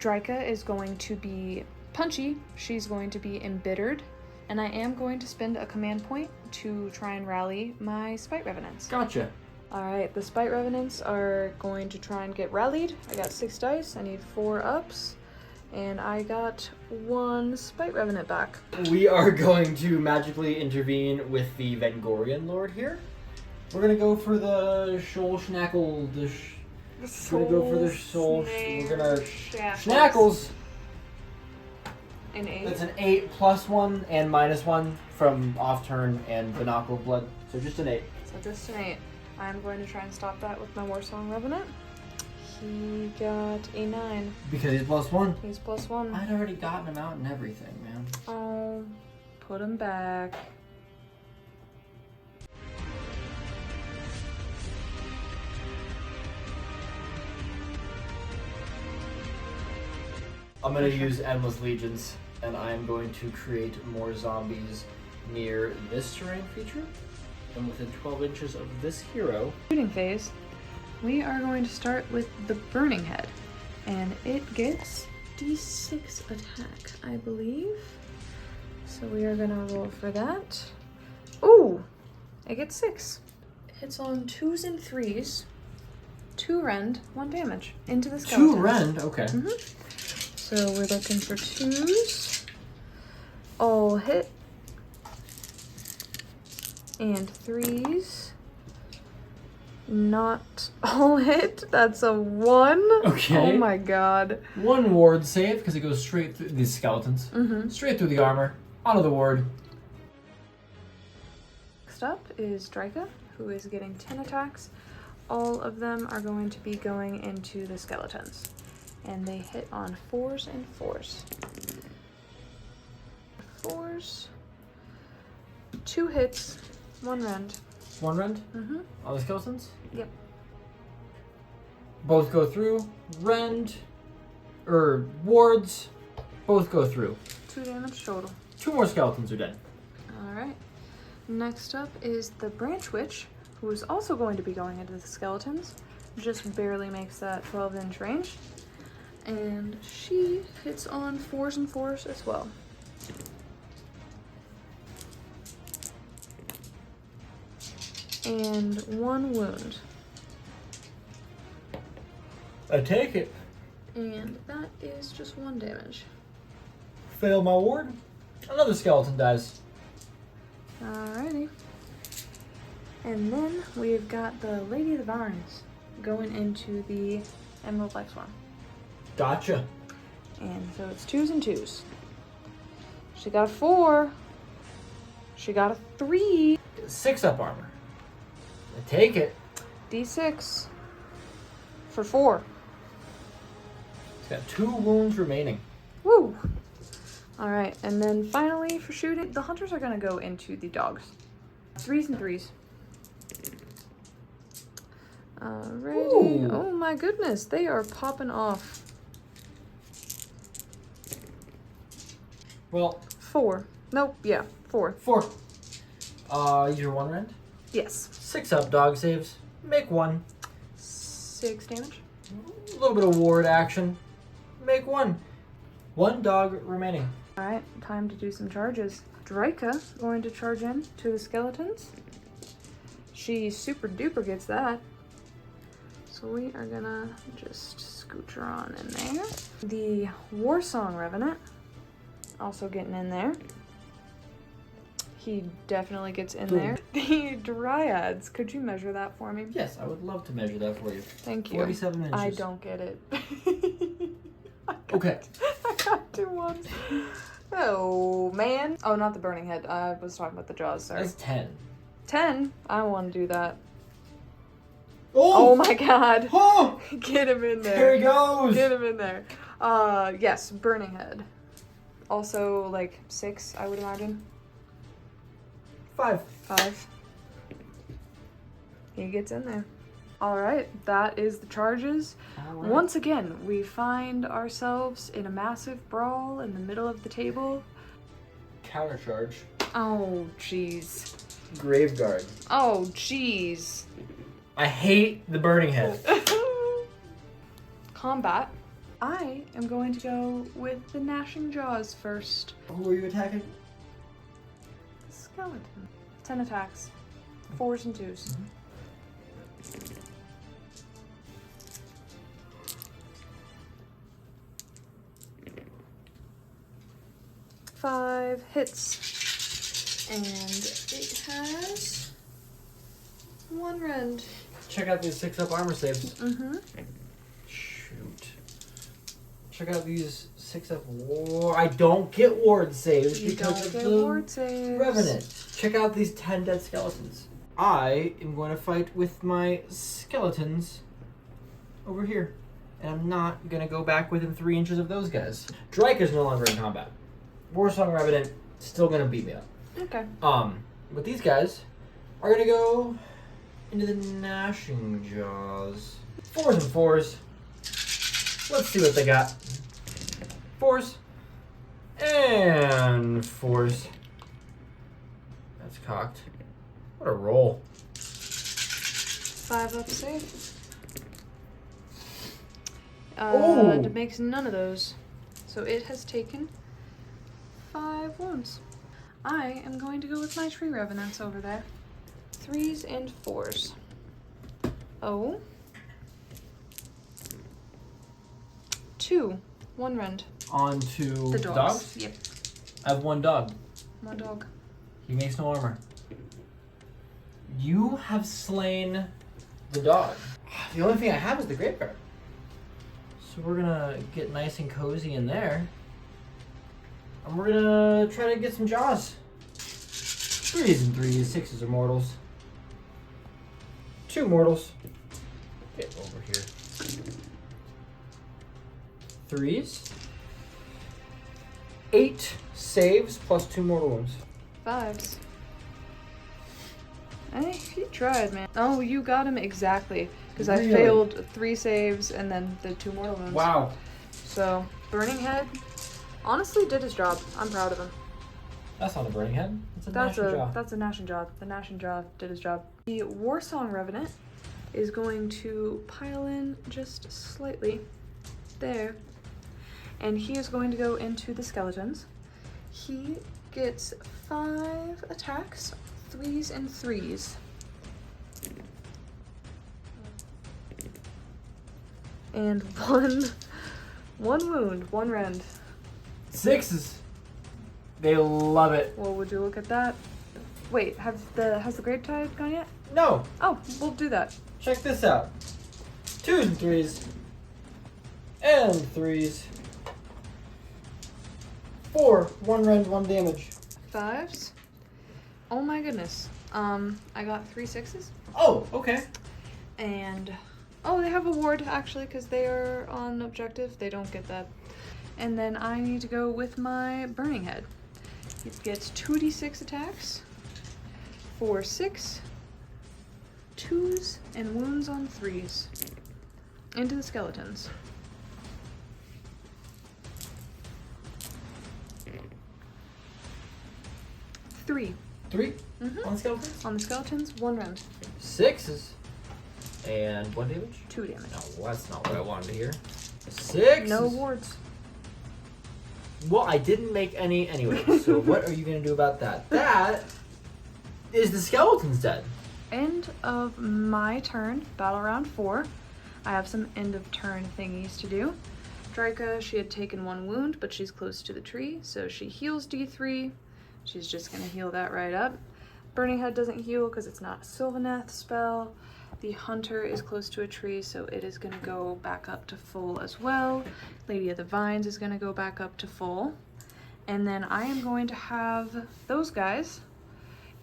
Draika is going to be punchy. She's going to be embittered, and I am going to spend a command point to try and rally my Spite Revenants. Gotcha. Alright, the Spite Revenants are going to try and get rallied. I got 6 dice, I need 4 ups, and I got 1 Spite Revenant back. We are going to magically intervene with the Vengorian Lord here. We're gonna go for the Shoal Schnackle. We're gonna go for the Soul. We're gonna Schnackles. An 8. That's an 8 +1 and -1 from off turn and Binocle Blood. So just an 8. So just an 8. I'm going to try and stop that with my Warsong Revenant. He got a 9. Because he's +1. He's +1. I'd already gotten him out and everything, man. Oh, put him back. I'm gonna use Endless Legions, and I'm going to create more zombies near this terrain feature, and within 12 inches of this hero. Shooting phase, we are going to start with the Burning Head, and it gets D6 attack, I believe. So we are gonna roll for that. Ooh, it gets 6. Hits on 2s and 3s, 2 rend, 1 damage into the skeleton. 2 rend, okay. Mm-hmm. So we're looking for 2s, all hit, and 3s, not all hit. That's a 1. Okay. Oh my god. 1 ward save, because it goes straight through these skeletons. Mm-hmm. Straight through the armor, onto the ward. Next up is Draika, who is getting 10 attacks. All of them are going to be going into the skeletons. And they hit on 4s and 4s. 4s. 2 hits, 1 rend. 1 rend? Mm-hmm. On the skeletons? Yep. Both go through. Rend, wards, both go through. 2 damage total. 2 more skeletons are dead. Alright. Next up is the Branch Witch, who is also going to be going into the skeletons. Just barely makes that 12-inch range. And she hits on 4s and 4s as well. And 1 wound. I take it. And that is just 1 damage. Fail my ward. Another skeleton dies. Alrighty. And then we've got the Lady of the Vines going into the Emerald Black Swarm. Gotcha. And so it's 2s and 2s. She got a 4. She got a 3. 6 up armor. I take it. D6 for 4. It's got 2 wounds remaining. Woo! Alright, and then finally for shooting, the hunters are going to go into the dogs. 3s and 3s. Alrighty. Ooh. Oh my goodness, they are popping off. Well, 4. Nope, yeah, 4. 4. Use your 1 rend. Yes. 6 up dog saves. Make 1. 6 damage. A little bit of ward action. Make 1. 1 dog remaining. Alright, time to do some charges. Draika going to charge in to the skeletons. She super duper gets that. So we are gonna just scooch her on in there. The Warsong Revenant, also getting in there. He definitely gets in there. The Dryads, could you measure that for me? Yes, I would love to measure that for you. Thank you. 47 inches. I don't get it. Okay. I got 2 ones. Oh, man. Oh, not the burning head. I was talking about the jaws, sorry. That's 10. 10? I want to do that. Oh! Oh my god. Oh! Get him in there. There he goes! Get him in there. Yes, burning head. Also, like, 6, I would imagine. 5. 5. He gets in there. Alright, that is the charges. All right. Once again, we find ourselves in a massive brawl in the middle of the table. Countercharge. Oh, jeez. Graveguard. Oh, jeez. I hate the burning head. Combat. I am going to go with the gnashing jaws first. Who are you attacking? Skeleton. 10 attacks. 4s and 2s. 5 hits. And it has 1 rend. Check out these 6-up armor saves. Mm-hmm. Shoot. Check out these 6-up war. I don't get ward saves You because don't of get the ward saves. Revenant. Check out these 10 dead skeletons. I am going to fight with my skeletons over here. And I'm not going to go back within 3 inches of those guys. Drake is no longer in combat. Warsong Revenant still going to beat me up. Okay. But these guys are going to go into the gnashing jaws. 4s and 4s. Let's see what they got. 4s. And 4s. That's cocked. What a roll. 5 up save. Ooh. It makes none of those. So it has taken 5 wounds. I am going to go with my tree revenants over there. 3s and 4s. Oh. 2. 1 rend. On to The dogs. Yep. I have 1 dog. 1 dog. He makes no armor. You have slain the dog. The only thing I have is the graveyard. So we're gonna get nice and cozy in there. And we're gonna try to get some jaws. 3s and 3s, 6s are mortals. 2 mortals. Get over here. 3s. 8 saves plus 2 mortal wounds. 5s. Hey, he tried, man. Oh, you got him exactly. Because I Really? failed 3 saves and then the 2 mortal wounds. Wow. So, Burning Head honestly did his job. I'm proud of him. That's not a burning head. That's a That's gnashing jaw. a gnashing jaw. The gnashing jaw did his job. The Warsong Revenant is going to pile in just slightly there. And he is going to go into the skeletons. He gets 5 attacks, 3s and 3s. And one wound, 1 rend. 6s. They love it. Well, would you look at that? Wait, has the Grave Tide gone yet? No. Oh, we'll do that. Check this out. 2s and 3s. And 3s. 4. 1 rend, 1 damage. 5s. Oh my goodness. I got 3 6s. Oh, okay. And, oh, they have a ward, actually, because they are on objective. They don't get that. And then I need to go with my Burning Head. It gets 2d6 attacks for 6, 2s, and wounds on 3s. Into the skeletons. 3. 3 Mhm. on the skeletons. On the skeletons, 1 rend. 6s. And 1 damage? 2 damage. No, that's not what I wanted to hear. 6s. No wards. Well, I didn't make any anyway, so what are you going to do about that? That is the skeletons dead. End of my turn, battle round 4. I have some end of turn thingies to do. Drika, she had taken 1 wound, but she's close to the tree, so she heals D3. She's just gonna heal that right up. Burning Head doesn't heal because it's not a Sylvaneth spell. The Hunter is close to a tree, so it is gonna go back up to full as well. Lady of the Vines is gonna go back up to full. And then I am going to have those guys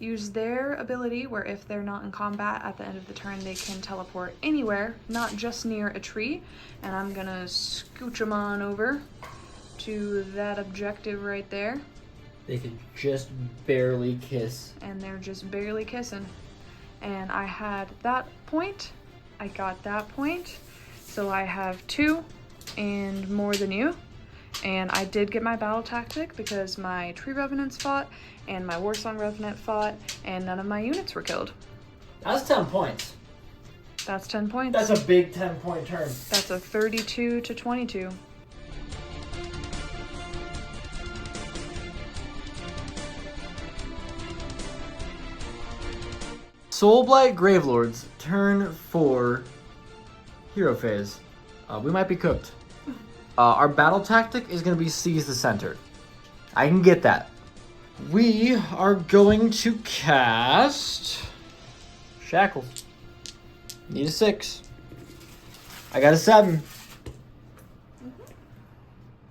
use their ability where if they're not in combat at the end of the turn, they can teleport anywhere, not just near a tree. And I'm gonna scooch them on over to that objective right there. They can just barely kiss. And they're just barely kissing. And I had that point, I got that point. So I have 2 and more than you. And I did get my battle tactic because my Tree Revenants fought and my Warsong Revenant fought and none of my units were killed. That's 10 points. That's 10 points. That's a big 10-point turn. That's a 32 to 22. Soulblight Gravelords, turn 4, hero phase. We might be cooked. Our battle tactic is going to be seize the center. I can get that. We are going to cast Shackles. Need a 6. I got a 7.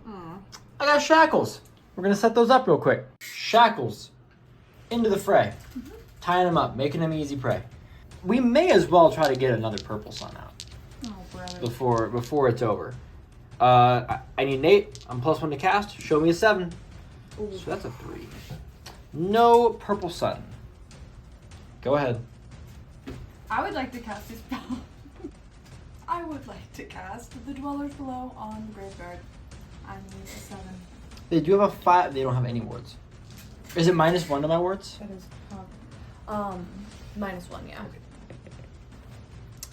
I got Shackles. We're going to set those up real quick. Shackles. Into the fray. Tying them up, making them easy prey. We may as well try to get another purple sun out. Oh, brother. Before it's over. I need an 8. I'm +1 to cast. Show me a 7. Ooh. So that's a 3. No purple sun. Go ahead. I would like to cast a spell. I would like to cast the Dwellers Below on the Graveyard. I need a 7. They do have a 5. They don't have any wards. Is it -1 to my wards? That is -1, yeah.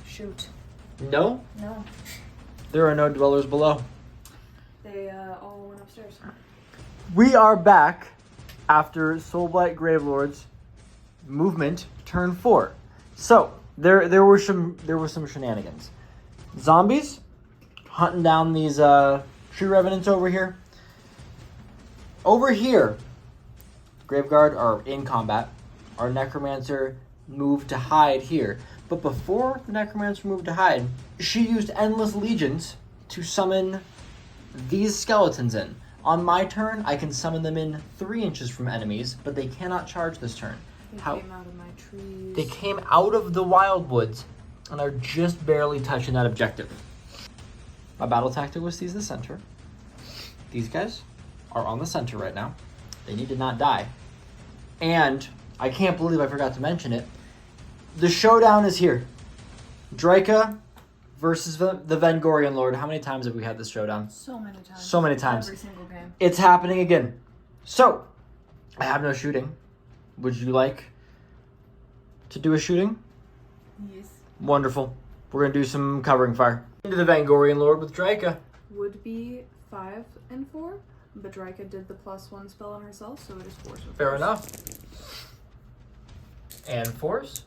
Shoot. No? No. There are no dwellers below. They all went upstairs. We are back after Soulblight Gravelords movement turn 4. So there were some shenanigans. Zombies hunting down these tree revenants over here. Over here, Graveguard are in combat. Our Necromancer moved to hide here. But before the Necromancer moved to hide, she used Endless Legions to summon these skeletons in. On my turn, I can summon them in 3 inches from enemies, but they cannot charge this turn. They came out of my trees. They came out of the wildwoods and are just barely touching that objective. My battle tactic was seize the center. These guys are on the center right now. They need to not die. And I can't believe I forgot to mention it. The showdown is here. Drika versus the Vengorian Lord. How many times have we had this showdown? So many times. So many times. Every single game. It's happening again. So, I have no shooting. Would you like to do a shooting? Yes. Wonderful. We're going to do some covering fire. Into the Vengorian Lord with Drika. Would be 5 and 4, but Drika did the +1 spell on herself, so it is 4. Fair enough. And 4s?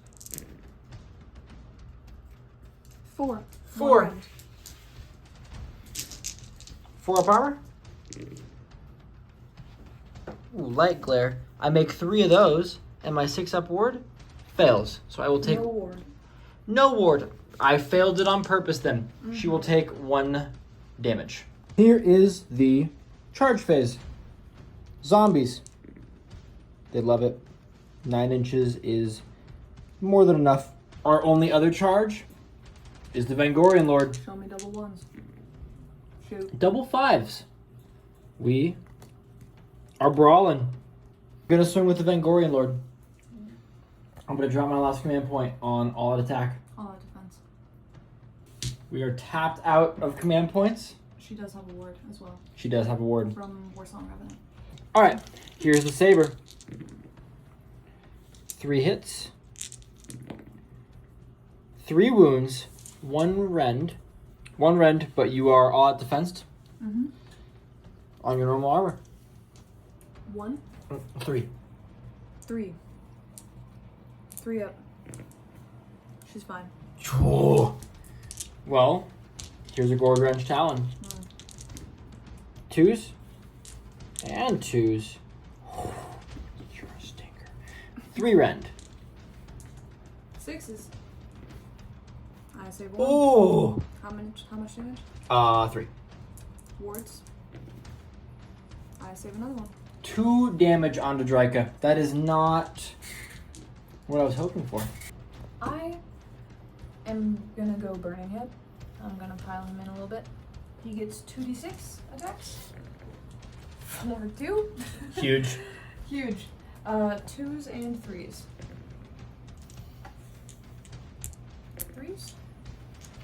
4. 4. One round. 4 up armor? Ooh, light glare. I make 3 of those, and my 6 up ward fails. So I will take... No ward. No ward. I failed it on purpose then. She will take 1 damage. Here is the charge phase. Zombies. They love it. 9 inches is more than enough. Our only other charge is the Vengorian Lord. Show me double 1s. Shoot. Double 5s. We are brawling. Gonna swing with the Vengorian Lord. I'm gonna drop my last command point on all out attack. All out defense. We are tapped out of command points. She does have a ward as well. She does have a ward. From Warsong Revenant. Alright, here's the saber. 3 hits. 3 wounds. 1 rend. 1 rend, but you are all out defensed. On your normal armor. 1. 3. 3. 3 up. She's fine. Oh. Well, here's a Gourd Wrench Talon. 2s and 2s. You're a stinker. 3 rend. 6s. I say 1. Oh. How much damage? 3. Wards. I save another one. 2 damage onto Drika. That is not what I was hoping for. I am gonna go Burning Head. I'm gonna pile him in a little bit. He gets 2d6 attacks. 4, 2. Huge. Huge. 2s and 3s. 3s.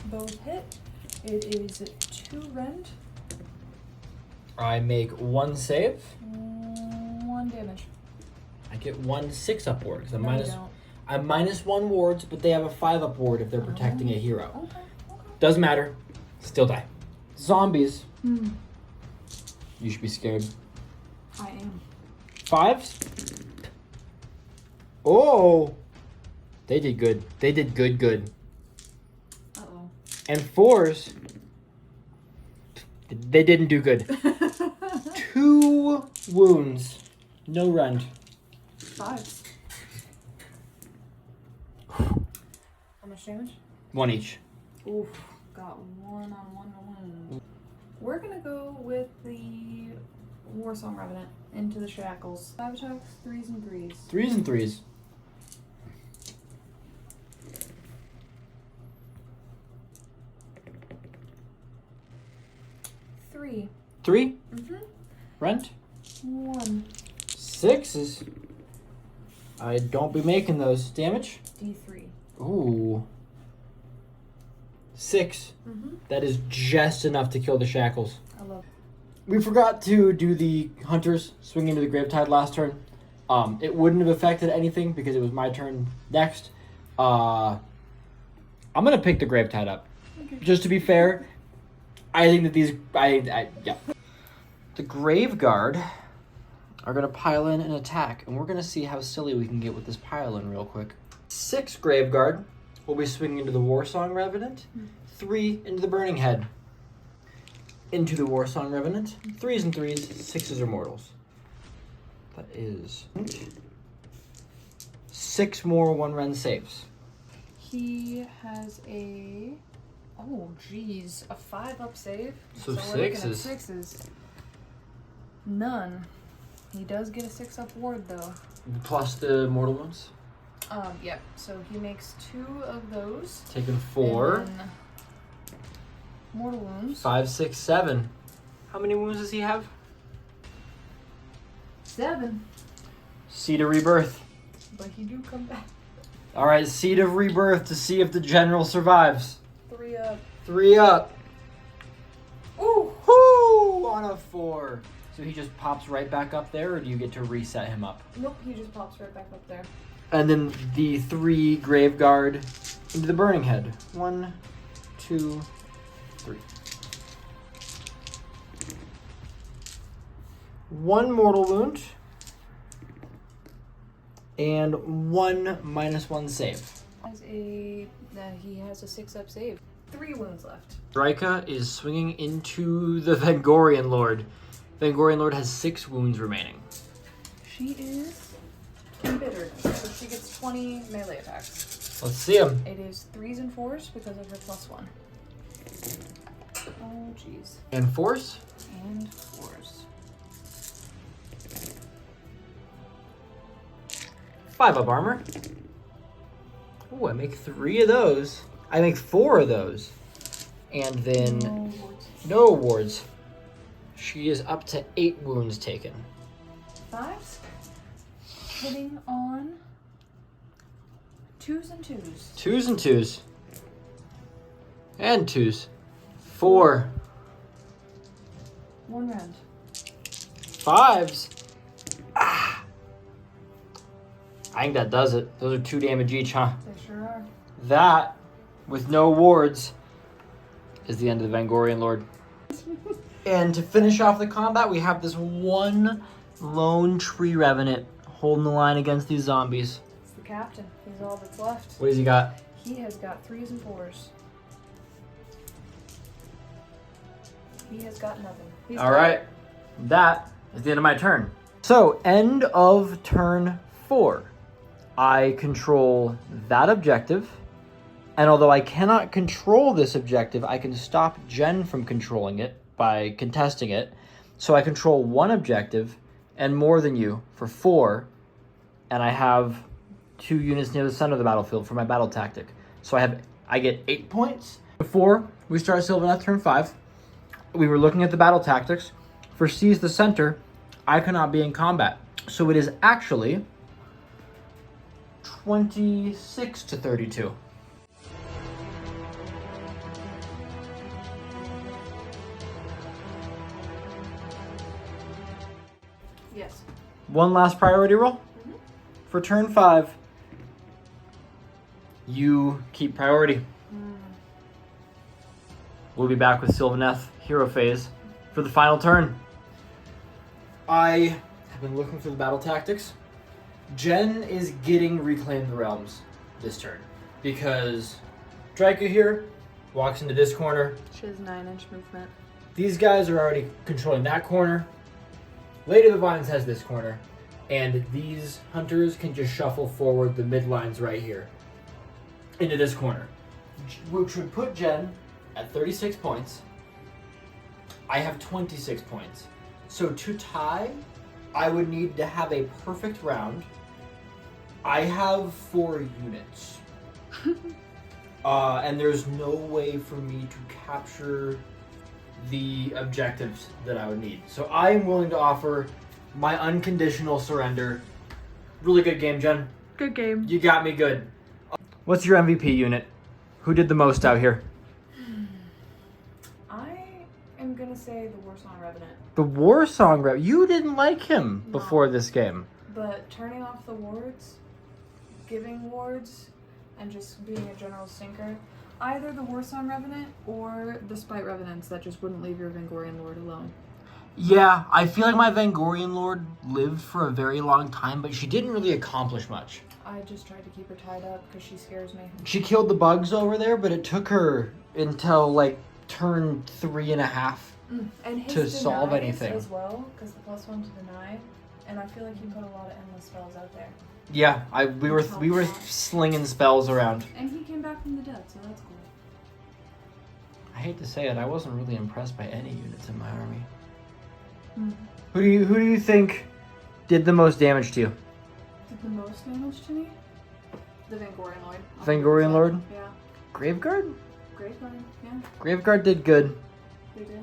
Both hit. It is 2 rend. I make 1 save. 1 damage. I get 1 6-up ward because No, you don't. I'm -1 wards, but they have a 5-up ward if they're protecting a hero. Okay. Doesn't matter. Still die. Zombies. Hmm. You should be scared. I am. 5s. Oh. They did good. They did good. Uh-oh. And 4s. They didn't do good. 2 wounds. No rend. 5s. How much damage? 1 each. Oof. Got 1 on 1 wound. We're gonna go with the Warsong Revenant into the shackles. 5 attacks, 3s and 3s. 3s and 3s. 3. 3. Mm-hmm. Rent. 1. 6s. I don't be making those. Damage. D3. Ooh. 6. Mm-hmm. That is just enough to kill the shackles. I love it. We forgot to do the hunters swing into the Gravetide last turn. It wouldn't have affected anything because it was my turn next. I'm gonna pick the Gravetide up. Okay. Just to be fair, I think that these, yeah. The Grave Guard are gonna pile in and attack, and we're gonna see how silly we can get with this pile in real quick. 6 Grave Guard will be swinging into the Warsong Revenant. 3 into the Burning Head. Into the Warsong Revenant. 3s and 3s, 6s are mortals. That is 6 more 1 rend saves. He has a... Oh, geez. A 5-up save. So we're looking at 6s. 6s. None. He does get a 6-up ward, though. Plus the mortal wounds. Yep. So he makes 2 of those. Taking 4. And then mortal wounds. 5, 6, 7. How many wounds does he have? 7. Seed of Rebirth. But he do come back. Alright, Seed of Rebirth to see if the general survives. 3 up. 3 up. Ooh! Whoo! On a 4. So he just pops right back up there, or do you get to reset him up? Nope, he just pops right back up there. And then the 3 Grave Guard into the Burning Head. 1, 2, 3. 1 mortal wound. And 1 -1 save. He has a 6-up save. 3 wounds left. Drika is swinging into the Vangorian Lord. Vangorian Lord has 6 wounds remaining. She is embittered, so she gets 20 melee attacks. Let's see him. It is 3s and 4s because of her +1. Oh, jeez. And force. And 4s. 5 up armor. Ooh, I make 3 of those. I make 4 of those. And then No wards. no wards. She is up to 8 wounds taken. 5s. Hitting on 2s and 2s. 2s and 2s. And 2s. 4. 1 rend. 5s. Ah. I think that does it. Those are 2 damage each, huh? They sure are. That, with no wards, is the end of the Vangorian Lord. And to finish off the combat, we have this one lone tree revenant holding the line against these zombies. It's the captain. He's all that's left. What has he got? He has got 3s and 4s. He has got nothing. He's All right. That is the end of my turn. So, end of turn 4. I control that objective. And although I cannot control this objective, I can stop Jen from controlling it by contesting it. So I control 1 objective and more than you for 4. And I have 2 units near the center of the battlefield for my battle tactic. So I get 8 points. Before we start Sylvaneth turn 5, we were looking at the battle tactics. For seize the center, I cannot be in combat. So it is actually 26 to 32. Yes. One last priority roll. For turn 5, you keep priority. We'll be back with Sylvaneth hero phase for the final turn. I have been looking through the battle tactics. Jen is getting Reclaim the Realms this turn because Draco here walks into this corner. She has 9-inch movement. These guys are already controlling that corner. Lady of the Vines has this corner. And these hunters can just shuffle forward the mid lines right here into this corner, which would put Jen at 36 points. I have 26 points. So to tie, I would need to have a perfect round. I have 4 units. And there's no way for me to capture the objectives that I would need. So I am willing to offer my unconditional surrender. Really good game, Jen. Good game. You got me good. What's your MVP unit? Who did the most out here? I am gonna say the Warsong Revenant. The Warsong Rev. You didn't like him No. before this game. But turning off the wards, giving wards, and just being a general stinker, either the Warsong Revenant or the Spite Revenants that just wouldn't leave your Vangorian Lord alone. Yeah, I feel like my Vangorian Lord lived for a very long time, but she didn't really accomplish much. I just tried to keep her tied up because she scares me. She killed the bugs over there, but it took her until like turn 3.5 And his to solve denies anything. as well, because the +1 to deny, and I feel like he put a lot of endless spells out there. Yeah, we were slinging spells around. And he came back from the dead, so that's cool. I hate to say it, I wasn't really impressed by any units in my army. Mm. Who do you think did the most damage to you? Did the most damage to me? The Vangorian Lord. Vangorian Lord? Yeah. Graveguard? Graveguard, yeah, Graveguard did good. they did.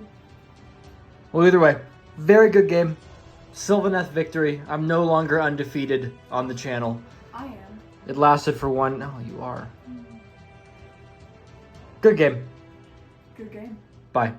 Well, either way, very good game. Sylvaneth victory. I'm no longer undefeated on the channel. I am. It lasted for one. No, you are. Good game. Good game. Bye.